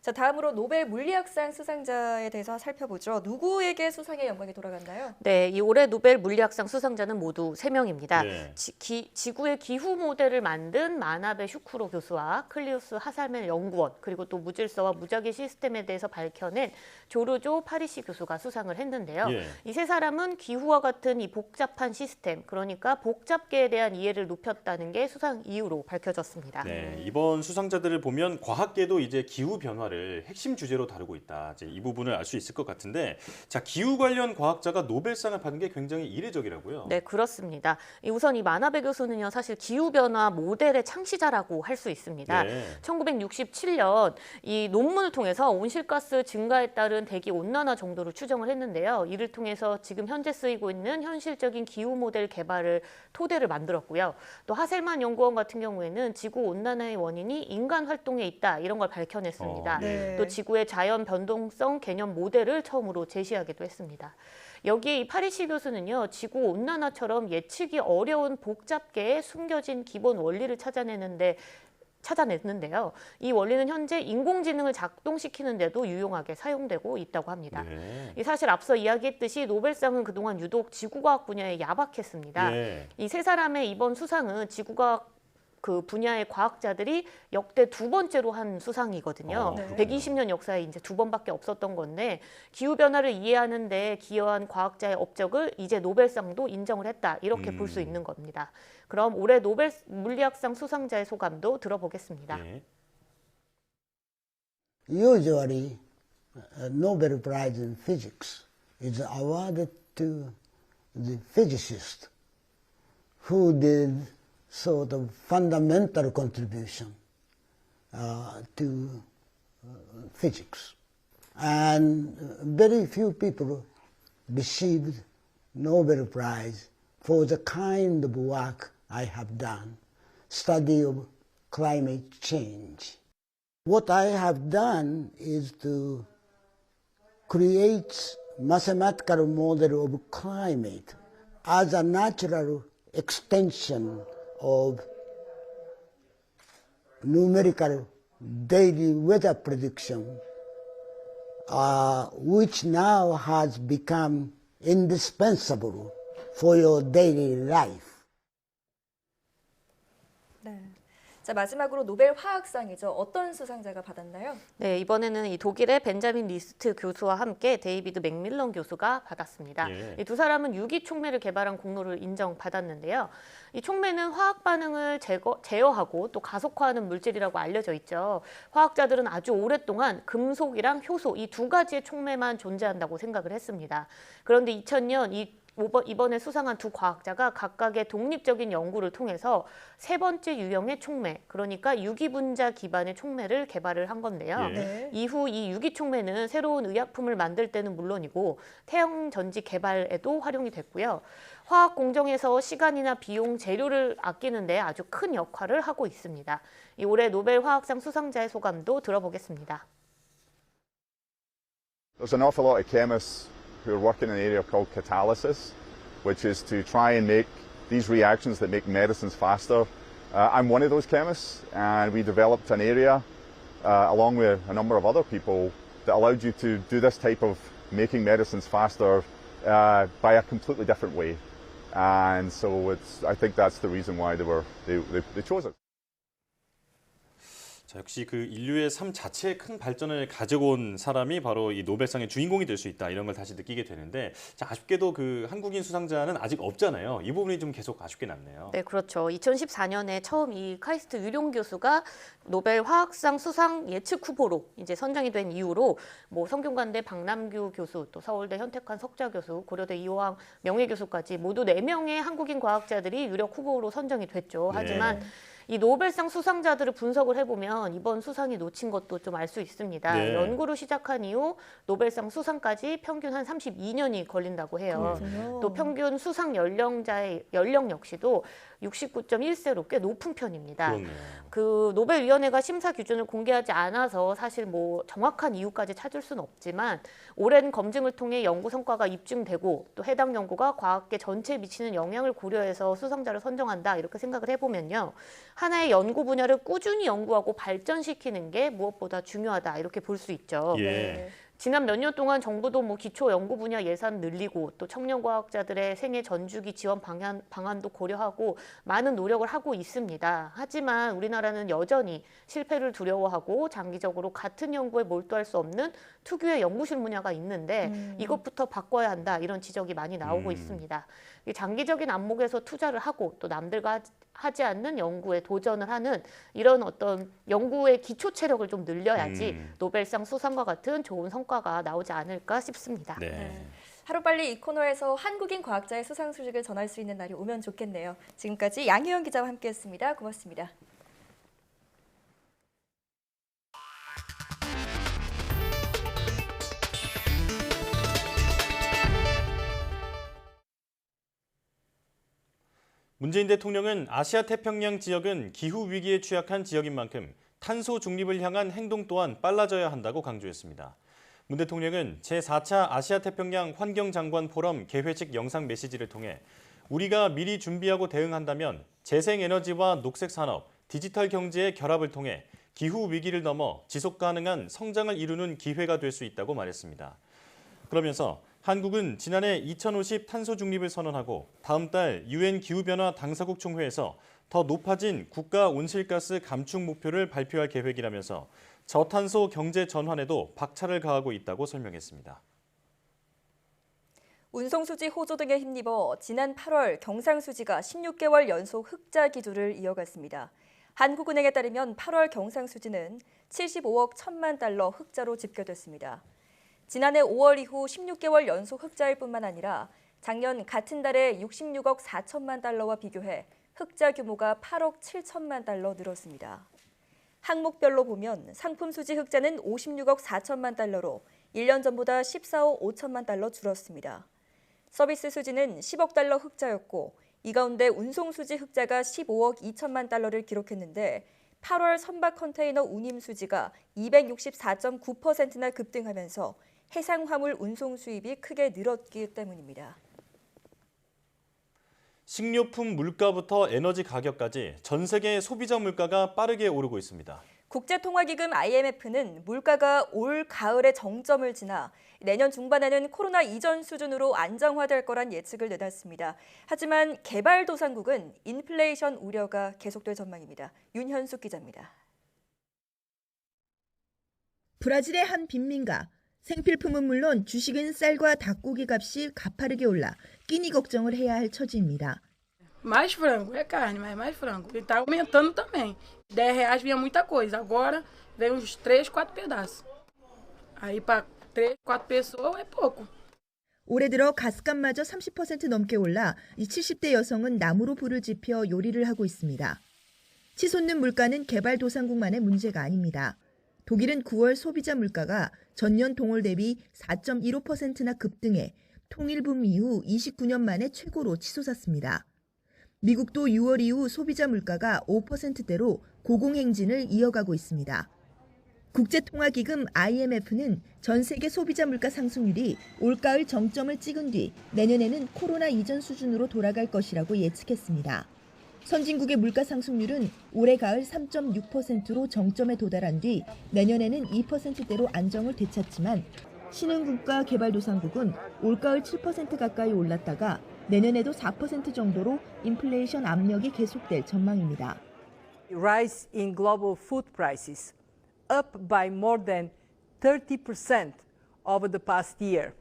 Speaker 2: 자, 다음으로 노벨 물리학상 수상자에 대해서 살펴보죠. 누구에게 수상의 영광이 돌아갔나요?
Speaker 8: 네, 이 올해 노벨 물리학상 수상자는 모두 3명입니다.
Speaker 1: 네.
Speaker 8: 지구의 기후 모델을 만든 마나베 슈쿠로 교수와 클리우스 하살멜 연구원, 그리고 또 무질서와 무작위 시스템에 대해서 밝혀낸 조르조 파리시 교수가 수상을 했는데요.
Speaker 1: 예.
Speaker 8: 이 세 사람은 기후와 같은 이 복잡한 시스템, 그러니까 복잡계에 대한 이해를 높였다는 게 수상 이유로 밝혀졌습니다.
Speaker 1: 네, 이번 수상자들을 보면 과학계도 이제 기후 변화를 핵심 주제로 다루고 있다. 이제 이 부분을 알 수 있을 것 같은데, 자, 기후 관련 과학자가 노벨상을 받은 게 굉장히 이례적이라고요.
Speaker 8: 네, 그렇습니다. 우선 이 마나베 교수는요, 사실 기후 변화 모델의 창시자라고 할 수 있습니다.
Speaker 1: 네.
Speaker 8: 1967년 이 논문을 통해서 온실가스 증가에 따른 대기 온난화 정도를 추정을 했는데요. 이를 통해서 지금 현재 쓰이고 있는 현실적인 기후 모델 개발을 토대를 만들었고요. 또 하셀만 연구원 같은 경우에는 지구 온난화의 원인이 인간 활동에 있다, 이런 걸 밝혀냈습니다.
Speaker 2: 네.
Speaker 8: 또 지구의 자연 변동성 개념 모델을 처음으로 제시하기도 했습니다. 여기에 이 파리시 교수는요, 지구 온난화처럼 예측이 어려운 복잡계의 숨겨진 기본 원리를 찾아냈는데요. 이 원리는 현재 인공지능을 작동시키는 데도 유용하게 사용되고 있다고 합니다.
Speaker 1: 네.
Speaker 8: 이 사실 앞서 이야기했듯이 노벨상은 그동안 유독 지구과학 분야에 야박했습니다.
Speaker 1: 예.
Speaker 8: 이 세 사람의 이번 수상은 지구과학 그 분야의 과학자들이 역대 2번째로 한 수상이거든요.
Speaker 2: 네.
Speaker 8: 120년 역사에 이제 2번밖에 없었던 건데, 기후 변화를 이해하는 데 기여한 과학자의 업적을 이제 노벨상도 인정을 했다, 이렇게 볼 수 있는 겁니다. 그럼 올해 노벨 물리학상 수상자의 소감도 들어보겠습니다.
Speaker 1: 예.
Speaker 10: Usually, Nobel Prize in Physics is awarded to the physicist who did sort of fundamental contribution to physics. And very few people received Nobel Prize for the kind of work I have done, study of climate change. What I have done is to create mathematical model of climate as a natural extension of numerical daily weather prediction, which now has become indispensable for your daily life.
Speaker 2: 네. 자, 마지막으로 노벨 화학상이죠. 어떤 수상자가 받았나요?
Speaker 8: 네, 이번에는 이 독일의 벤자민 리스트 교수와 함께 데이비드 맥밀런 교수가 받았습니다.
Speaker 1: 예.
Speaker 8: 이 두 사람은 유기촉매를 개발한 공로를 인정받았는데요. 이 촉매는 화학 반응을 제어하고 또 가속화하는 물질이라고 알려져 있죠. 화학자들은 아주 오랫동안 금속이랑 효소, 이 두 가지의 촉매만 존재한다고 생각을 했습니다. 그런데 2000년 이번에 수상한 두 과학자가 각각의 독립적인 연구를 통해서 세 번째 유형의 촉매, 그러니까 유기분자 기반의 촉매를 개발을 한 건데요.
Speaker 1: 예.
Speaker 2: 네.
Speaker 8: 이후 이 유기촉매는 새로운 의약품을 만들 때는 물론이고 태양전지 개발에도 활용이 됐고요. 화학 공정에서 시간이나 비용, 재료를 아끼는 데 아주 큰 역할을 하고 있습니다. 이 올해 노벨 화학상 수상자의 소감도 들어보겠습니다.
Speaker 11: There's an awful lot of chemists who are working in an area called catalysis, which is to try and make these reactions that make medicines faster. I'm one of those chemists, and we developed an area, along with a number of other people, that allowed you to do this type of making medicines faster by a completely different way. And so I think that's the reason why they chose it.
Speaker 1: 자, 역시 그 인류의 삶 자체에 큰 발전을 가져온 사람이 바로 이 노벨상의 주인공이 될 수 있다, 이런 걸 다시 느끼게 되는데, 자, 아쉽게도 그 한국인 수상자는 아직 없잖아요. 이 부분이 좀 계속 아쉽게 남네요.
Speaker 8: 네, 그렇죠. 2014년에 처음 이 카이스트 유룡 교수가 노벨 화학상 수상 예측 후보로 이제 선정이 된 이후로 뭐 성균관대 박남규 교수, 또 서울대 현택환 석좌 교수, 고려대 이호왕 명예 교수까지 모두 4명의 한국인 과학자들이 유력 후보로 선정이 됐죠. 하지만 이 노벨상 수상자들을 분석을 해보면 이번 수상이 놓친 것도 좀 알 수 있습니다.
Speaker 1: 네.
Speaker 8: 연구를 시작한 이후 노벨상 수상까지 평균 한 32년이 걸린다고 해요.
Speaker 2: 그렇군요.
Speaker 8: 또 평균 수상 연령자의 연령 역시도 69.1세로 꽤 높은 편입니다.
Speaker 1: 그렇네요.
Speaker 8: 그 노벨위원회가 심사 기준을 공개하지 않아서 사실 뭐 정확한 이유까지 찾을 수는 없지만 오랜 검증을 통해 연구 성과가 입증되고 또 해당 연구가 과학계 전체에 미치는 영향을 고려해서 수상자를 선정한다, 이렇게 생각을 해보면요. 하나의 연구 분야를 꾸준히 연구하고 발전시키는 게 무엇보다 중요하다 이렇게 볼 수 있죠.
Speaker 1: 예.
Speaker 8: 지난 몇 년 동안 정부도 기초 연구 분야 예산 늘리고 또 청년 과학자들의 생애 전주기 지원 방안도 고려하고 많은 노력을 하고 있습니다. 하지만 우리나라는 여전히 실패를 두려워하고 장기적으로 같은 연구에 몰두할 수 없는 특유의 연구실 분야가 있는데 이것부터 바꿔야 한다 이런 지적이 많이 나오고 있습니다. 장기적인 안목에서 투자를 하고 또 남들과 하지 않는 연구에 도전을 하는 이런 어떤 연구의 기초 체력을 좀 늘려야지 노벨상 수상과 같은 좋은 성과가 나오지 않을까 싶습니다.
Speaker 1: 네.
Speaker 2: 하루빨리 이 코너에서 한국인 과학자의 수상 소식을 전할 수 있는 날이 오면 좋겠네요. 지금까지 양희영 기자와 함께했습니다. 고맙습니다.
Speaker 1: 문재인 대통령은 아시아 태평양 지역은 기후 위기에 취약한 지역인 만큼 탄소 중립을 향한 행동 또한 빨라져야 한다고 강조했습니다. 문 대통령은 제4차 아시아 태평양 환경장관 포럼 개회식 영상 메시지를 통해 우리가 미리 준비하고 대응한다면 재생에너지와 녹색산업, 디지털 경제의 결합을 통해 기후 위기를 넘어 지속 가능한 성장을 이루는 기회가 될 수 있다고 말했습니다. 그러면서 한국은 지난해 2050 탄소 중립을 선언하고 다음 달 UN 기후변화 당사국 총회에서 더 높아진 국가 온실가스 감축 목표를 발표할 계획이라면서 저탄소 경제 전환에도 박차를 가하고 있다고 설명했습니다.
Speaker 2: 운송수지 호조 등에 힘입어 지난 8월 경상수지가 16개월 연속 흑자 기조를 이어갔습니다. 한국은행에 따르면 8월 경상수지는 75억 1천만 달러 흑자로 집계됐습니다. 지난해 5월 이후 16개월 연속 흑자일 뿐만 아니라 작년 같은 달에 66억 4천만 달러와 비교해 흑자 규모가 8억 7천만 달러 늘었습니다. 항목별로 보면 상품 수지 흑자는 56억 4천만 달러로 1년 전보다 14억 5천만 달러 줄었습니다. 서비스 수지는 10억 달러 흑자였고 이 가운데 운송 수지 흑자가 15억 2천만 달러를 기록했는데 8월 선박 컨테이너 운임 수지가 264.9%나 급등하면서 해상 화물 운송 수입이 크게 늘었기 때문입니다.
Speaker 1: 식료품 물가부터 에너지 가격까지 전 세계 소비자 물가가 빠르게 오르고 있습니다.
Speaker 2: 국제통화기금 IMF는 물가가 올 가을에 정점을 지나 내년 중반에는 코로나 이전 수준으로 안정화될 거란 예측을 내놨습니다. 하지만 개발도상국은 인플레이션 우려가 계속될 전망입니다. 윤현숙 기자입니다.
Speaker 12: 브라질의 한 빈민가. 생필품은 물론 주식은 쌀과 닭고기 값이 가파르게 올라 끼니 걱정을 해야 할 처지입니다.
Speaker 13: Mais frango, é carne, mas mais frango. E tá aumentando também. R$10 vinha muita coisa, agora vem uns 3, 4 pedaços. Aí para 3, 4 pessoas é pouco.
Speaker 12: 올해 들어 가스값마저 30% 넘게 올라 이 70대 여성은 나무로 불을 지펴 요리를 하고 있습니다. 치솟는 물가는 개발도상국만의 문제가 아닙니다. 독일은 9월 소비자 물가가 전년 동월 대비 4.15%나 급등해 통일분 이후 29년 만에 최고로 치솟았습니다. 미국도 6월 이후 소비자 물가가 5%대로 고공행진을 이어가고 있습니다. 국제통화기금 IMF는 전 세계 소비자 물가 상승률이 올가을 정점을 찍은 뒤 내년에는 코로나 이전 수준으로 돌아갈 것이라고 예측했습니다. 선진국의 물가 상승률은 올해 가을 3.6%로 정점에 도달한 뒤 내년에는 2%대로 안정을 되찾지만 신흥국가 개발도상국은 올가을 7% 가까이 올랐다가 내년에도 4% 정도로 인플레이션 압력이 계속될 전망입니다.
Speaker 14: Rise in global food prices, up by more than 30% over the past year.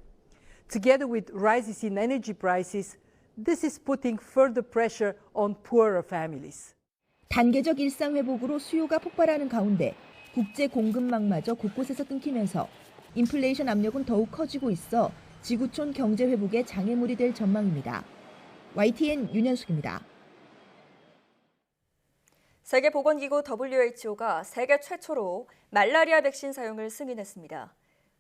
Speaker 14: Together with rises in energy prices, this is putting further pressure on poorer families.
Speaker 12: 단계적 일상 회복으로 수요가 폭발하는 가운데 국제 공급망마저 곳곳에서 끊기면서 인플레이션 압력은 더욱 커지고 있어 지구촌 경제 회복에 장애물이 될 전망입니다. YTN 윤현숙입니다.
Speaker 2: 세계보건기구 WHO가 세계 최초로 말라리아 백신 사용을 승인했습니다.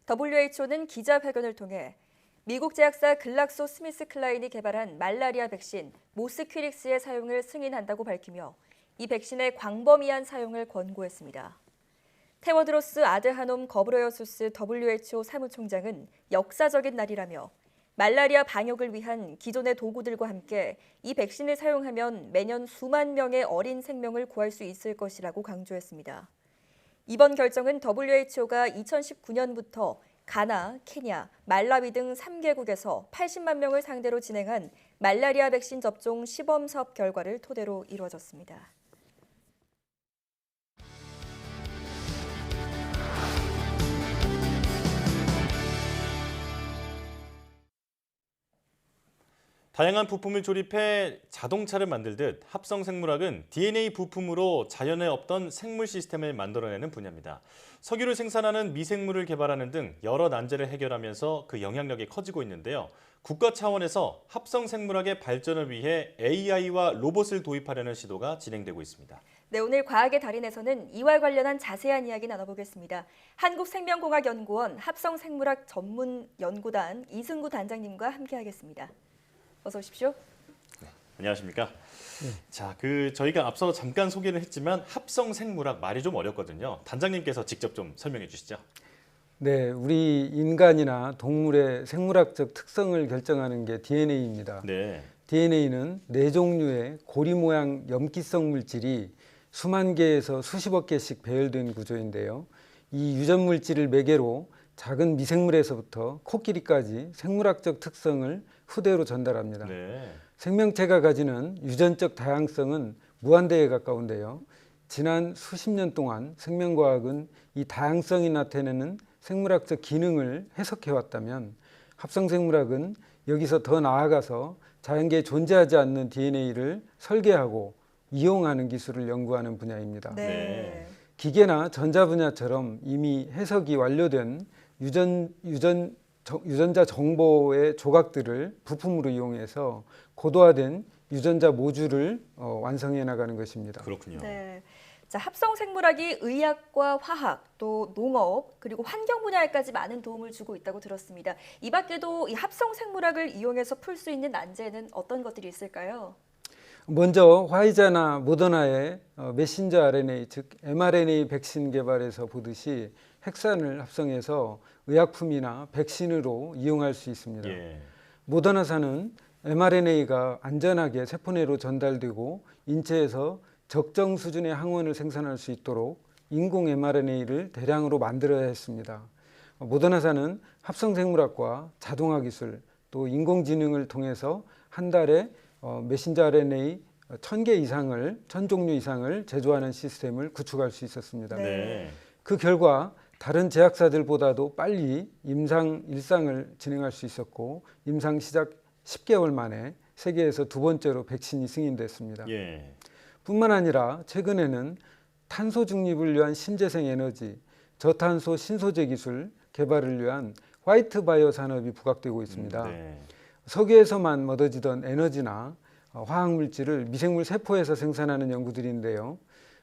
Speaker 2: WHO는 기자회견을 통해 미국 제약사 글락소 스미스 클라인이 개발한 말라리아 백신 모스퀴릭스의 사용을 승인한다고 밝히며 이 백신의 광범위한 사용을 권고했습니다. 테워드로스 아드하놈 거브레여수스 WHO 사무총장은 역사적인 날이라며 말라리아 방역을 위한 기존의 도구들과 함께 이 백신을 사용하면 매년 수만 명의 어린 생명을 구할 수 있을 것이라고 강조했습니다. 이번 결정은 WHO가 2019년부터 가나, 케냐, 말라위 등 3개국에서 80만 명을 상대로 진행한 말라리아 백신 접종 시범 사업 결과를 토대로 이루어졌습니다.
Speaker 1: 다양한 부품을 조립해 자동차를 만들듯 합성생물학은 DNA 부품으로 자연에 없던 생물 시스템을 만들어내는 분야입니다. 석유를 생산하는 미생물을 개발하는 등 여러 난제를 해결하면서 그 영향력이 커지고 있는데요. 국가 차원에서 합성생물학의 발전을 위해 AI와 로봇을 도입하려는 시도가 진행되고 있습니다.
Speaker 2: 네, 오늘 과학의 달인에서는 이와 관련한 자세한 이야기 나눠보겠습니다. 한국생명공학연구원 합성생물학 전문연구단 이승구 단장님과 함께하겠습니다. 어서 오십시오.
Speaker 1: 네, 안녕하십니까? 자, 저희가 앞서 잠깐 소개를 했지만 합성생물학 말이 좀 어렵거든요. 단장님께서 직접 좀 설명해 주시죠.
Speaker 15: 네, 우리 인간이나 동물의 생물학적 특성을 결정하는 게 DNA입니다.
Speaker 1: 네.
Speaker 15: DNA는 4종류의 고리 모양 염기성 물질이 수만 개에서 수십억 개씩 배열된 구조인데요. 이 유전 물질을 매개로 작은 미생물에서부터 코끼리까지 생물학적 특성을 후대로 전달합니다.
Speaker 1: 네.
Speaker 15: 생명체가 가지는 유전적 다양성은 무한대에 가까운데요. 지난 수십 년 동안 생명과학은 이 다양성이 나타내는 생물학적 기능을 해석해왔다면 합성생물학은 여기서 더 나아가서 자연계에 존재하지 않는 DNA를 설계하고 이용하는 기술을 연구하는 분야입니다.
Speaker 2: 네.
Speaker 15: 기계나 전자 분야처럼 이미 해석이 완료된 유전자 정보의 조각들을 부품으로 이용해서 고도화된 유전자 모듈을 완성해 나가는 것입니다.
Speaker 1: 그렇군요.
Speaker 2: 네. 자, 합성생물학이 의학과 화학, 또 농업, 그리고 환경 분야에까지 많은 도움을 주고 있다고 들었습니다. 이 밖에도 이 합성생물학을 이용해서 풀 수 있는 난제는 어떤 것들이 있을까요?
Speaker 15: 먼저 화이자나 모더나의 메신저 RNA, 즉 mRNA 백신 개발에서 보듯이 핵산을 합성해서 의약품이나 백신으로 이용할 수 있습니다.
Speaker 1: 예.
Speaker 15: 모더나사는 mRNA가 안전하게 세포 내로 전달되고 인체에서 적정 수준의 항원을 생산할 수 있도록 인공 mRNA를 대량으로 만들어야 했습니다. 모더나사는 합성생물학과 자동화 기술 또 인공지능을 통해서 한 달에 메신저 RNA 1000개 이상을 1000종류 이상을 제조하는 시스템을 구축할 수 있었습니다.
Speaker 1: 네.
Speaker 15: 그 결과 다른 제약사들보다도 빨리 임상 1상을 진행할 수 있었고 임상 시작 10개월 만에 세계에서 두 번째로 백신이 승인됐습니다.
Speaker 1: 예.
Speaker 15: 뿐만 아니라 최근에는 탄소 중립을 위한 신재생 에너지, 저탄소 신소재 기술 개발을 위한 화이트 바이오 산업이 부각되고 있습니다.
Speaker 1: 네.
Speaker 15: 석유에서만 얻어지던 에너지나 화학물질을 미생물 세포에서 생산하는 연구들인데요.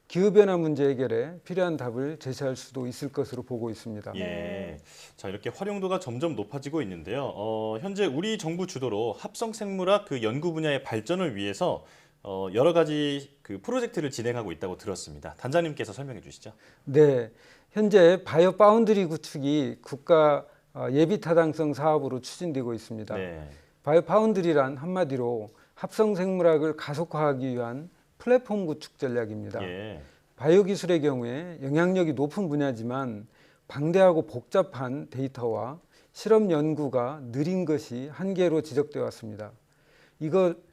Speaker 15: 기후변화 문제 해결에 필요한 답을 제시할 수도 있을 것으로 보고 있습니다.
Speaker 1: 예. 자, 이렇게 활용도가 점점 높아지고 있는데요. 현재 우리 정부 주도로 합성생물학 연구 분야의 발전을 위해서 여러 가지 프로젝트를 진행하고 있다고 들었습니다. 단장님께서 설명해 주시죠.
Speaker 15: 네, 현재 바이오 파운드리 구축이 국가 예비 타당성 사업으로 추진되고 있습니다.
Speaker 1: 네.
Speaker 15: 바이오 파운드리란 한마디로 합성생물학을 가속화하기 위한 플랫폼 구축 전략입니다.
Speaker 1: 예.
Speaker 15: 바이오 기술의 경우에 영향력이 높은 분야지만 방대하고 복잡한 데이터와 실험 연구가 느린 것이 한계로 지적되어 왔습니다.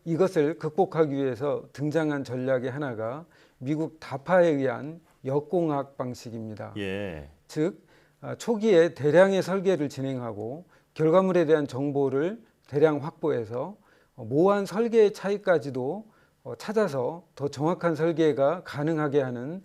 Speaker 15: 이것을 극복하기 위해서 등장한 전략의 하나가 미국 다파에 의한 역공학 방식입니다.
Speaker 1: 예.
Speaker 15: 즉 초기에 대량의 설계를 진행하고 결과물에 대한 정보를 대량 확보해서 모호한 설계의 차이까지도 찾아서 더 정확한 설계가 가능하게 하는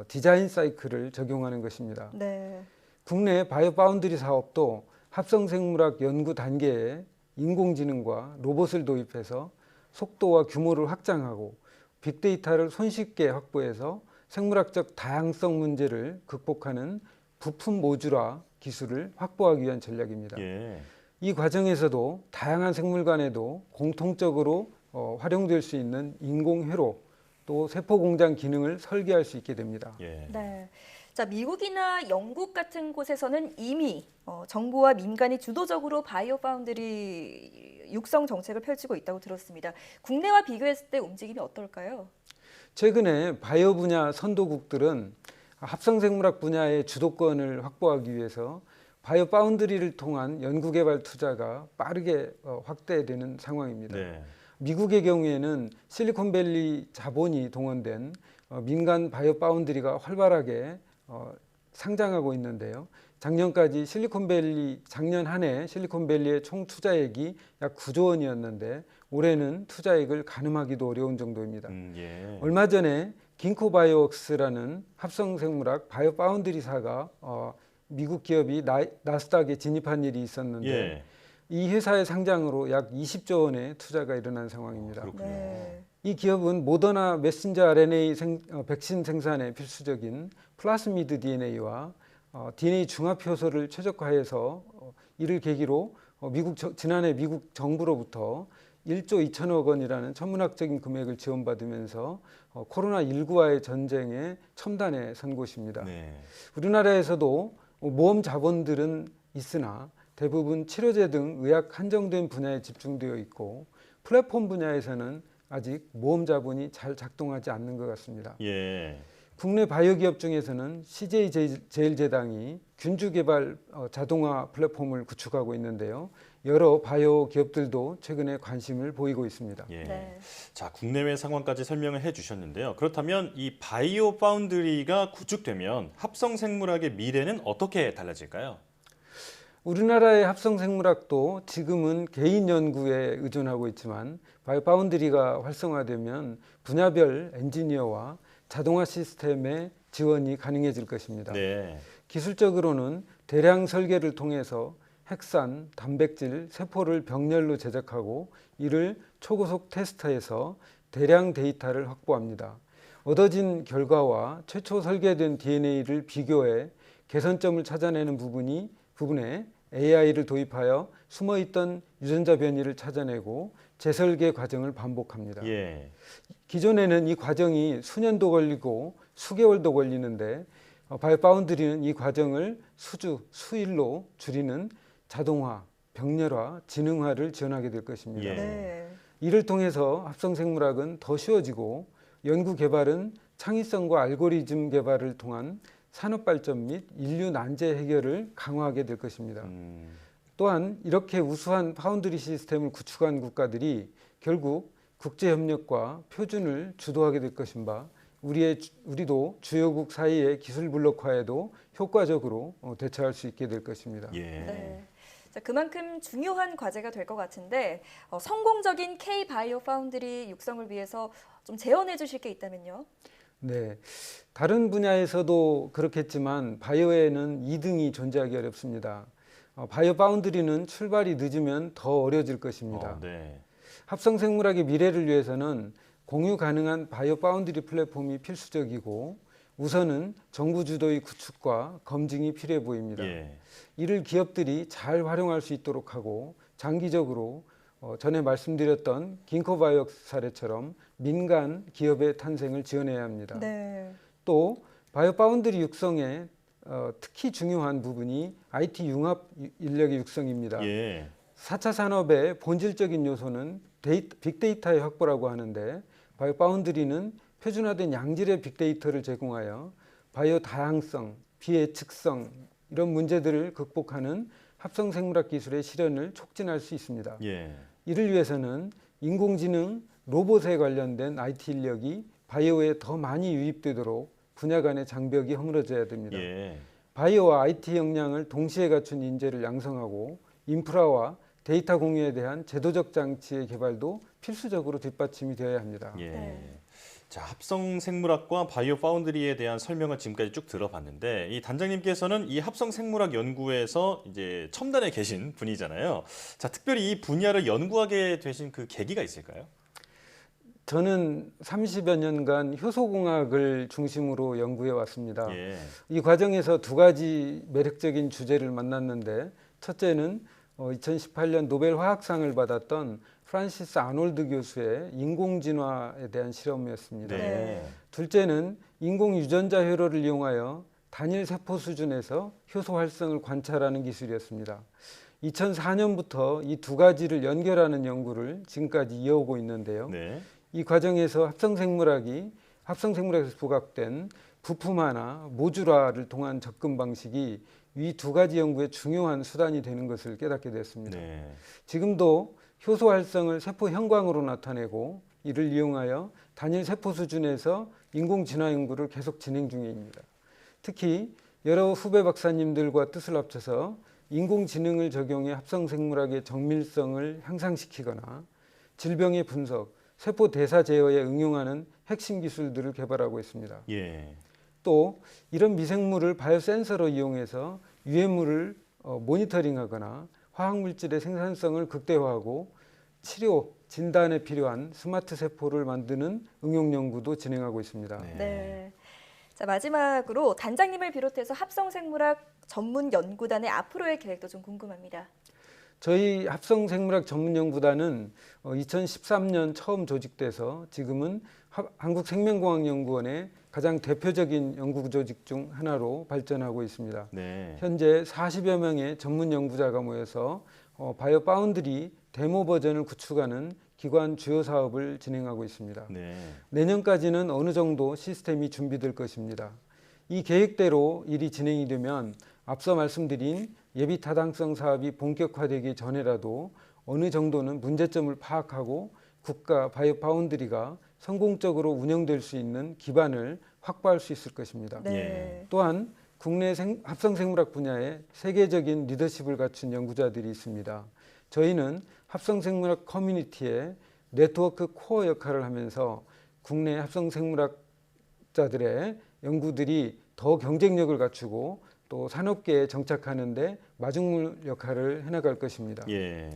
Speaker 15: 디자인 사이클을 적용하는 것입니다.
Speaker 2: 네.
Speaker 15: 국내 바이오 파운드리 사업도 합성생물학 연구 단계에 인공지능과 로봇을 도입해서 속도와 규모를 확장하고 빅데이터를 손쉽게 확보해서 생물학적 다양성 문제를 극복하는 부품 모듈화 기술을 확보하기 위한 전략입니다.
Speaker 1: 예.
Speaker 15: 이 과정에서도 다양한 생물 간에도 공통적으로 활용될 수 있는 인공회로 또 세포 공장 기능을 설계할 수 있게 됩니다.
Speaker 1: 예.
Speaker 2: 네. 자, 미국이나 영국 같은 곳에서는 이미 정부와 민간이 주도적으로 바이오 파운드리 육성 정책을 펼치고 있다고 들었습니다. 국내와 비교했을 때 움직임이 어떨까요?
Speaker 15: 최근에 바이오 분야 선도국들은 합성생물학 분야의 주도권을 확보하기 위해서 바이오 파운드리를 통한 연구개발 투자가 빠르게 확대되는 상황입니다.
Speaker 1: 네.
Speaker 15: 미국의 경우에는 실리콘밸리 자본이 동원된 민간 바이오 파운드리가 활발하게 상장하고 있는데요. 작년까지 작년 한 해 실리콘밸리의 총 투자액이 약 9조 원이었는데 올해는 투자액을 가늠하기도 어려운 정도입니다.
Speaker 1: 예.
Speaker 15: 얼마 전에 긴코바이오웍스라는 합성생물학 바이오 파운드리사가 미국 기업이 나스닥에 진입한 일이 있었는데
Speaker 1: 예.
Speaker 15: 이 회사의 상장으로 약 20조 원의 투자가 일어난 상황입니다.
Speaker 2: 네.
Speaker 15: 이 기업은 모더나 메신저 RNA 백신 생산에 필수적인 플라스미드 DNA와 DNA 중합 효소를 최적화해서 이를 계기로 지난해 미국 정부로부터 1조 2천억 원이라는 천문학적인 금액을 지원받으면서 코로나19와의 전쟁에 첨단에 선 곳입니다.
Speaker 1: 네.
Speaker 15: 우리나라에서도 모험 자본들은 있으나 대부분 치료제 등 의학 한정된 분야에 집중되어 있고 플랫폼 분야에서는 아직 모험 자본이 잘 작동하지 않는 것 같습니다.
Speaker 1: 예.
Speaker 15: 국내 바이오 기업 중에서는 CJ제일제당이 균주 개발 자동화 플랫폼을 구축하고 있는데요. 여러 바이오 기업들도 최근에 관심을 보이고 있습니다.
Speaker 1: 예.
Speaker 2: 네.
Speaker 1: 자, 국내외 상황까지 설명을 해주셨는데요. 그렇다면 이 바이오 파운드리가 구축되면 합성생물학의 미래는 어떻게 달라질까요?
Speaker 15: 우리나라의 합성생물학도 지금은 개인 연구에 의존하고 있지만 바이오 파운드리가 활성화되면 분야별 엔지니어와 자동화 시스템의 지원이 가능해질 것입니다.
Speaker 1: 네.
Speaker 15: 기술적으로는 대량 설계를 통해서 핵산, 단백질, 세포를 병렬로 제작하고 이를 초고속 테스트해서 대량 데이터를 확보합니다. 얻어진 결과와 최초 설계된 DNA를 비교해 개선점을 찾아내는 부분에 AI를 도입하여 숨어있던 유전자 변이를 찾아내고 재설계 과정을 반복합니다.
Speaker 1: 예.
Speaker 15: 기존에는 이 과정이 수년도 걸리고 수개월도 걸리는데 바이오 파운드리는 이 과정을 수일로 줄이는 자동화, 병렬화, 지능화를 지원하게 될 것입니다.
Speaker 1: 예.
Speaker 2: 네.
Speaker 15: 이를 통해서 합성생물학은 더 쉬워지고 연구 개발은 창의성과 알고리즘 개발을 통한 산업 발전 및 인류 난제 해결을 강화하게 될 것입니다. 또한 이렇게 우수한 파운드리 시스템을 구축한 국가들이 결국 국제협력과 표준을 주도하게 될 것인 바 우리도 주요국 사이의 기술 블록화에도 효과적으로 대처할 수 있게 될 것입니다.
Speaker 1: 예.
Speaker 2: 네. 자, 그만큼 중요한 과제가 될 것 같은데 성공적인 K-바이오 파운드리 육성을 위해서 좀 제언해 주실 게 있다면요?
Speaker 15: 네, 다른 분야에서도 그렇겠지만 바이오에는 2등이 존재하기 어렵습니다. 바이오 파운드리는 출발이 늦으면 더 어려워질 것입니다.
Speaker 1: 네.
Speaker 15: 합성생물학의 미래를 위해서는 공유 가능한 바이오 파운드리 플랫폼이 필수적이고 우선은 정부 주도의 구축과 검증이 필요해 보입니다.
Speaker 1: 예.
Speaker 15: 이를 기업들이 잘 활용할 수 있도록 하고 장기적으로 전에 말씀드렸던 긴코바이오웍스 사례처럼 민간 기업의 탄생을 지원해야 합니다.
Speaker 2: 네.
Speaker 15: 또 바이오 파운드리 육성에 특히 중요한 부분이 IT 융합 인력의 육성입니다.
Speaker 1: 예.
Speaker 15: 4차 산업의 본질적인 요소는 빅데이터의 확보라고 하는데 바이오 파운드리는 표준화된 양질의 빅데이터를 제공하여 바이오 다양성, 비예측성 이런 문제들을 극복하는 합성생물학 기술의 실현을 촉진할 수 있습니다.
Speaker 1: 예.
Speaker 15: 이를 위해서는 인공지능, 로봇에 관련된 IT 인력이 바이오에 더 많이 유입되도록 분야 간의 장벽이 허물어져야 됩니다.
Speaker 1: 예.
Speaker 15: 바이오와 IT 역량을 동시에 갖춘 인재를 양성하고 인프라와 데이터 공유에 대한 제도적 장치의 개발도 필수적으로 뒷받침이 되어야 합니다.
Speaker 1: 예.
Speaker 2: 네.
Speaker 1: 자, 합성생물학과 바이오 파운드리에 대한 설명을 지금까지 쭉 들어봤는데 이 단장님께서는 이 합성생물학 연구에서 이제 첨단에 계신 분이잖아요. 자, 특별히 이 분야를 연구하게 되신 그 계기가 있을까요?
Speaker 15: 저는 30여 년간 효소공학을 중심으로 연구해 왔습니다.
Speaker 1: 예.
Speaker 15: 이 과정에서 두 가지 매력적인 주제를 만났는데 첫째는 2018년 노벨 화학상을 받았던 프란시스 아놀드 교수의 인공진화에 대한 실험이었습니다.
Speaker 1: 네.
Speaker 15: 둘째는 인공 유전자 회로를 이용하여 단일 세포 수준에서 효소 활성을 관찰하는 기술이었습니다. 2004년부터 이 두 가지를 연결하는 연구를 지금까지 이어오고 있는데요.
Speaker 1: 네.
Speaker 15: 이 과정에서 합성생물학에서 부각된 부품화나 모듈화를 통한 접근 방식이 이 두 가지 연구의 중요한 수단이 되는 것을 깨닫게 됐습니다.
Speaker 1: 네.
Speaker 15: 지금도 효소 활성을 세포 형광으로 나타내고 이를 이용하여 단일 세포 수준에서 인공 진화 연구를 계속 진행 중입니다. 특히 여러 후배 박사님들과 뜻을 합쳐서 인공지능을 적용해 합성생물학의 정밀성을 향상시키거나 질병의 분석, 세포 대사 제어에 응용하는 핵심 기술들을 개발하고 있습니다.
Speaker 1: 예.
Speaker 15: 또 이런 미생물을 바이오센서로 이용해서 유해물을 모니터링하거나 화학물질의 생산성을 극대화하고 치료, 진단에 필요한 스마트 세포를 만드는 응용 연구도 진행하고 있습니다.
Speaker 2: 네. 자, 마지막으로 단장님을 비롯해서 합성생물학 전문 연구단의 앞으로의 계획도 좀 궁금합니다.
Speaker 15: 저희 합성생물학 전문연구단은 2013년 처음 조직돼서 지금은 한국생명공학연구원의 가장 대표적인 연구 조직 중 하나로 발전하고 있습니다.
Speaker 1: 네.
Speaker 15: 현재 40여 명의 전문 연구자가 모여서 바이오 파운드리 데모 버전을 구축하는 기관 주요 사업을 진행하고 있습니다.
Speaker 1: 네.
Speaker 15: 내년까지는 어느 정도 시스템이 준비될 것입니다. 이 계획대로 일이 진행이 되면 앞서 말씀드린 예비 타당성 사업이 본격화되기 전에라도 어느 정도는 문제점을 파악하고 국가 바이오 파운드리가 성공적으로 운영될 수 있는 기반을 확보할 수 있을 것입니다.
Speaker 2: 네.
Speaker 15: 또한 국내 합성생물학 분야에 세계적인 리더십을 갖춘 연구자들이 있습니다. 저희는 합성생물학 커뮤니티의 네트워크 코어 역할을 하면서 국내 합성생물학자들의 연구들이 더 경쟁력을 갖추고 또 산업계에 정착하는 데 마중물 역할을 해나갈 것입니다.
Speaker 1: 예.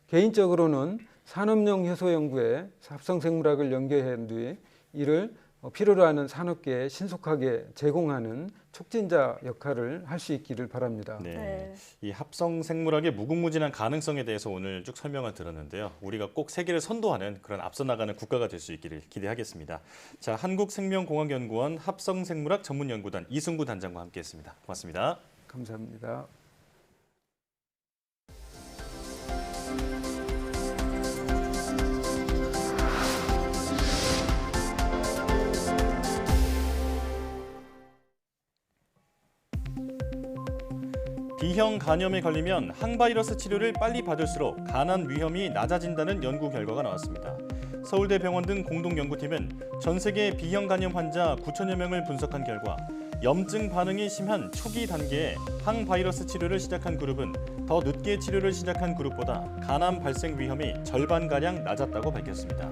Speaker 15: 개인적으로는 산업용 효소 연구에 합성생물학을 연계한 뒤에 이를 필요로 하는 산업계에 신속하게 제공하는 촉진자 역할을 할 수 있기를 바랍니다.
Speaker 1: 네. 이 합성생물학의 무궁무진한 가능성에 대해서 오늘 쭉 설명을 들었는데요. 우리가 꼭 세계를 선도하는 그런 앞서 나가는 국가가 될 수 있기를 기대하겠습니다. 자, 한국생명공학연구원 합성생물학 전문연구단 이승구 단장과 함께했습니다. 고맙습니다.
Speaker 15: 감사합니다.
Speaker 1: B형 간염에 걸리면 항바이러스 치료를 빨리 받을수록 간암 위험이 낮아진다는 연구 결과가 나왔습니다. 서울대 병원 등 공동연구팀은 전 세계 B형 간염 환자 9천여 명을 분석한 결과 염증 반응이 심한 초기 단계에 항바이러스 치료를 시작한 그룹은 더 늦게 치료를 시작한 그룹보다 간암 발생 위험이 절반가량 낮았다고 밝혔습니다.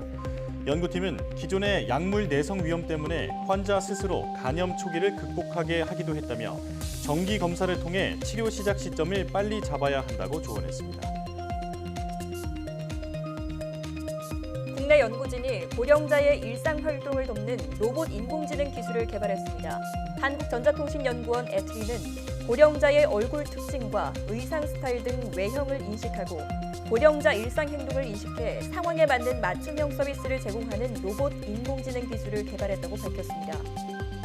Speaker 1: 연구팀은 기존의 약물 내성 위험 때문에 환자 스스로 간염 초기를 극복하게 하기도 했다며 정기 검사를 통해 치료 시작 시점을 빨리 잡아야 한다고 조언했습니다.
Speaker 2: 국내 연구진이 고령자의 일상 활동을 돕는 로봇 인공지능 기술을 개발했습니다. 한국전자통신연구원 애트리는 고령자의 얼굴 특징과 의상 스타일 등 외형을 인식하고 고령자 일상 행동을 인식해 상황에 맞는 맞춤형 서비스를 제공하는 로봇 인공지능 기술을 개발했다고 밝혔습니다.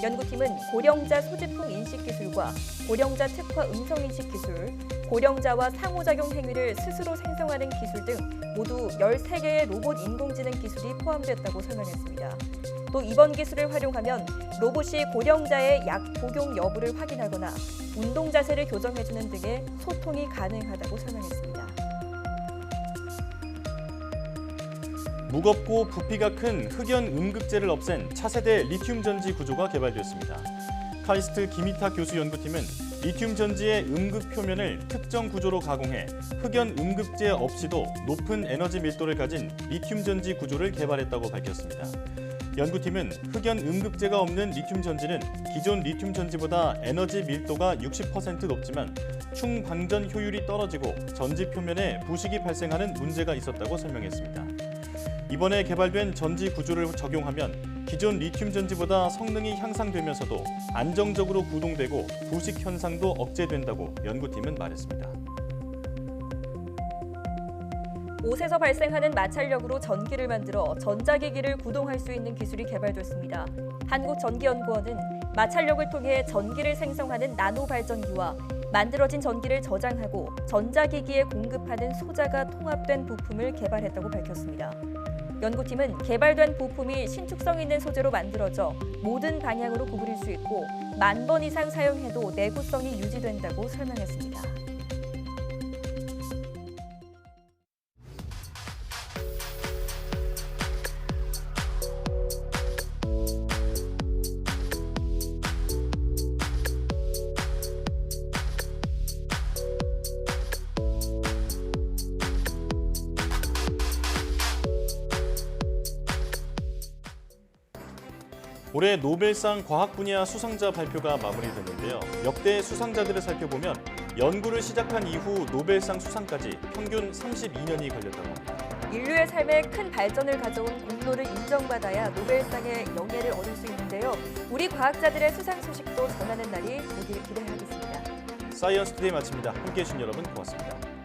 Speaker 2: 연구팀은 고령자 소지품 인식 기술과 고령자 특화 음성 인식 기술, 고령자와 상호작용 행위를 스스로 생성하는 기술 등 모두 13개의 로봇 인공지능 기술이 포함됐다고 설명했습니다. 또 이번 기술을 활용하면 로봇이 고령자의 약 복용 여부를 확인하거나 운동 자세를 교정해주는 등의 소통이 가능하다고 설명했습니다.
Speaker 1: 무겁고 부피가 큰 흑연 음극재를 없앤 차세대 리튬 전지 구조가 개발되었습니다. 카이스트 김희타 교수 연구팀은 리튬 전지의 음극 표면을 특정 구조로 가공해 흑연 음극재 없이도 높은 에너지 밀도를 가진 리튬 전지 구조를 개발했다고 밝혔습니다. 연구팀은 흑연 음극재가 없는 리튬 전지는 기존 리튬 전지보다 에너지 밀도가 60% 높지만 충방전 효율이 떨어지고 전지 표면에 부식이 발생하는 문제가 있었다고 설명했습니다. 이번에 개발된 전지 구조를 적용하면 기존 리튬 전지보다 성능이 향상되면서도 안정적으로 구동되고 부식 현상도 억제된다고 연구팀은 말했습니다.
Speaker 2: 옷에서 발생하는 마찰력으로 전기를 만들어 전자기기를 구동할 수 있는 기술이 개발됐습니다. 한국전기연구원은 마찰력을 통해 전기를 생성하는 나노 발전기와 만들어진 전기를 저장하고 전자기기에 공급하는 소자가 통합된 부품을 개발했다고 밝혔습니다. 연구팀은 개발된 부품이 신축성 있는 소재로 만들어져 모든 방향으로 구부릴 수 있고 10,000번 이상 사용해도 내구성이 유지된다고 설명했습니다.
Speaker 1: 올해 노벨상 과학 분야 수상자 발표가 마무리됐는데요. 역대 수상자들을 살펴보면 연구를 시작한 이후 노벨상 수상까지 평균 32년이 걸렸다고 합니다.
Speaker 2: 인류의 삶에 큰 발전을 가져온 공로를 인정받아야 노벨상의 영예를 얻을 수 있는데요. 우리 과학자들의 수상 소식도 전하는 날이 오길 기대하겠습니다.
Speaker 1: 사이언스 투데이 마칩니다. 함께해 주신 여러분 고맙습니다.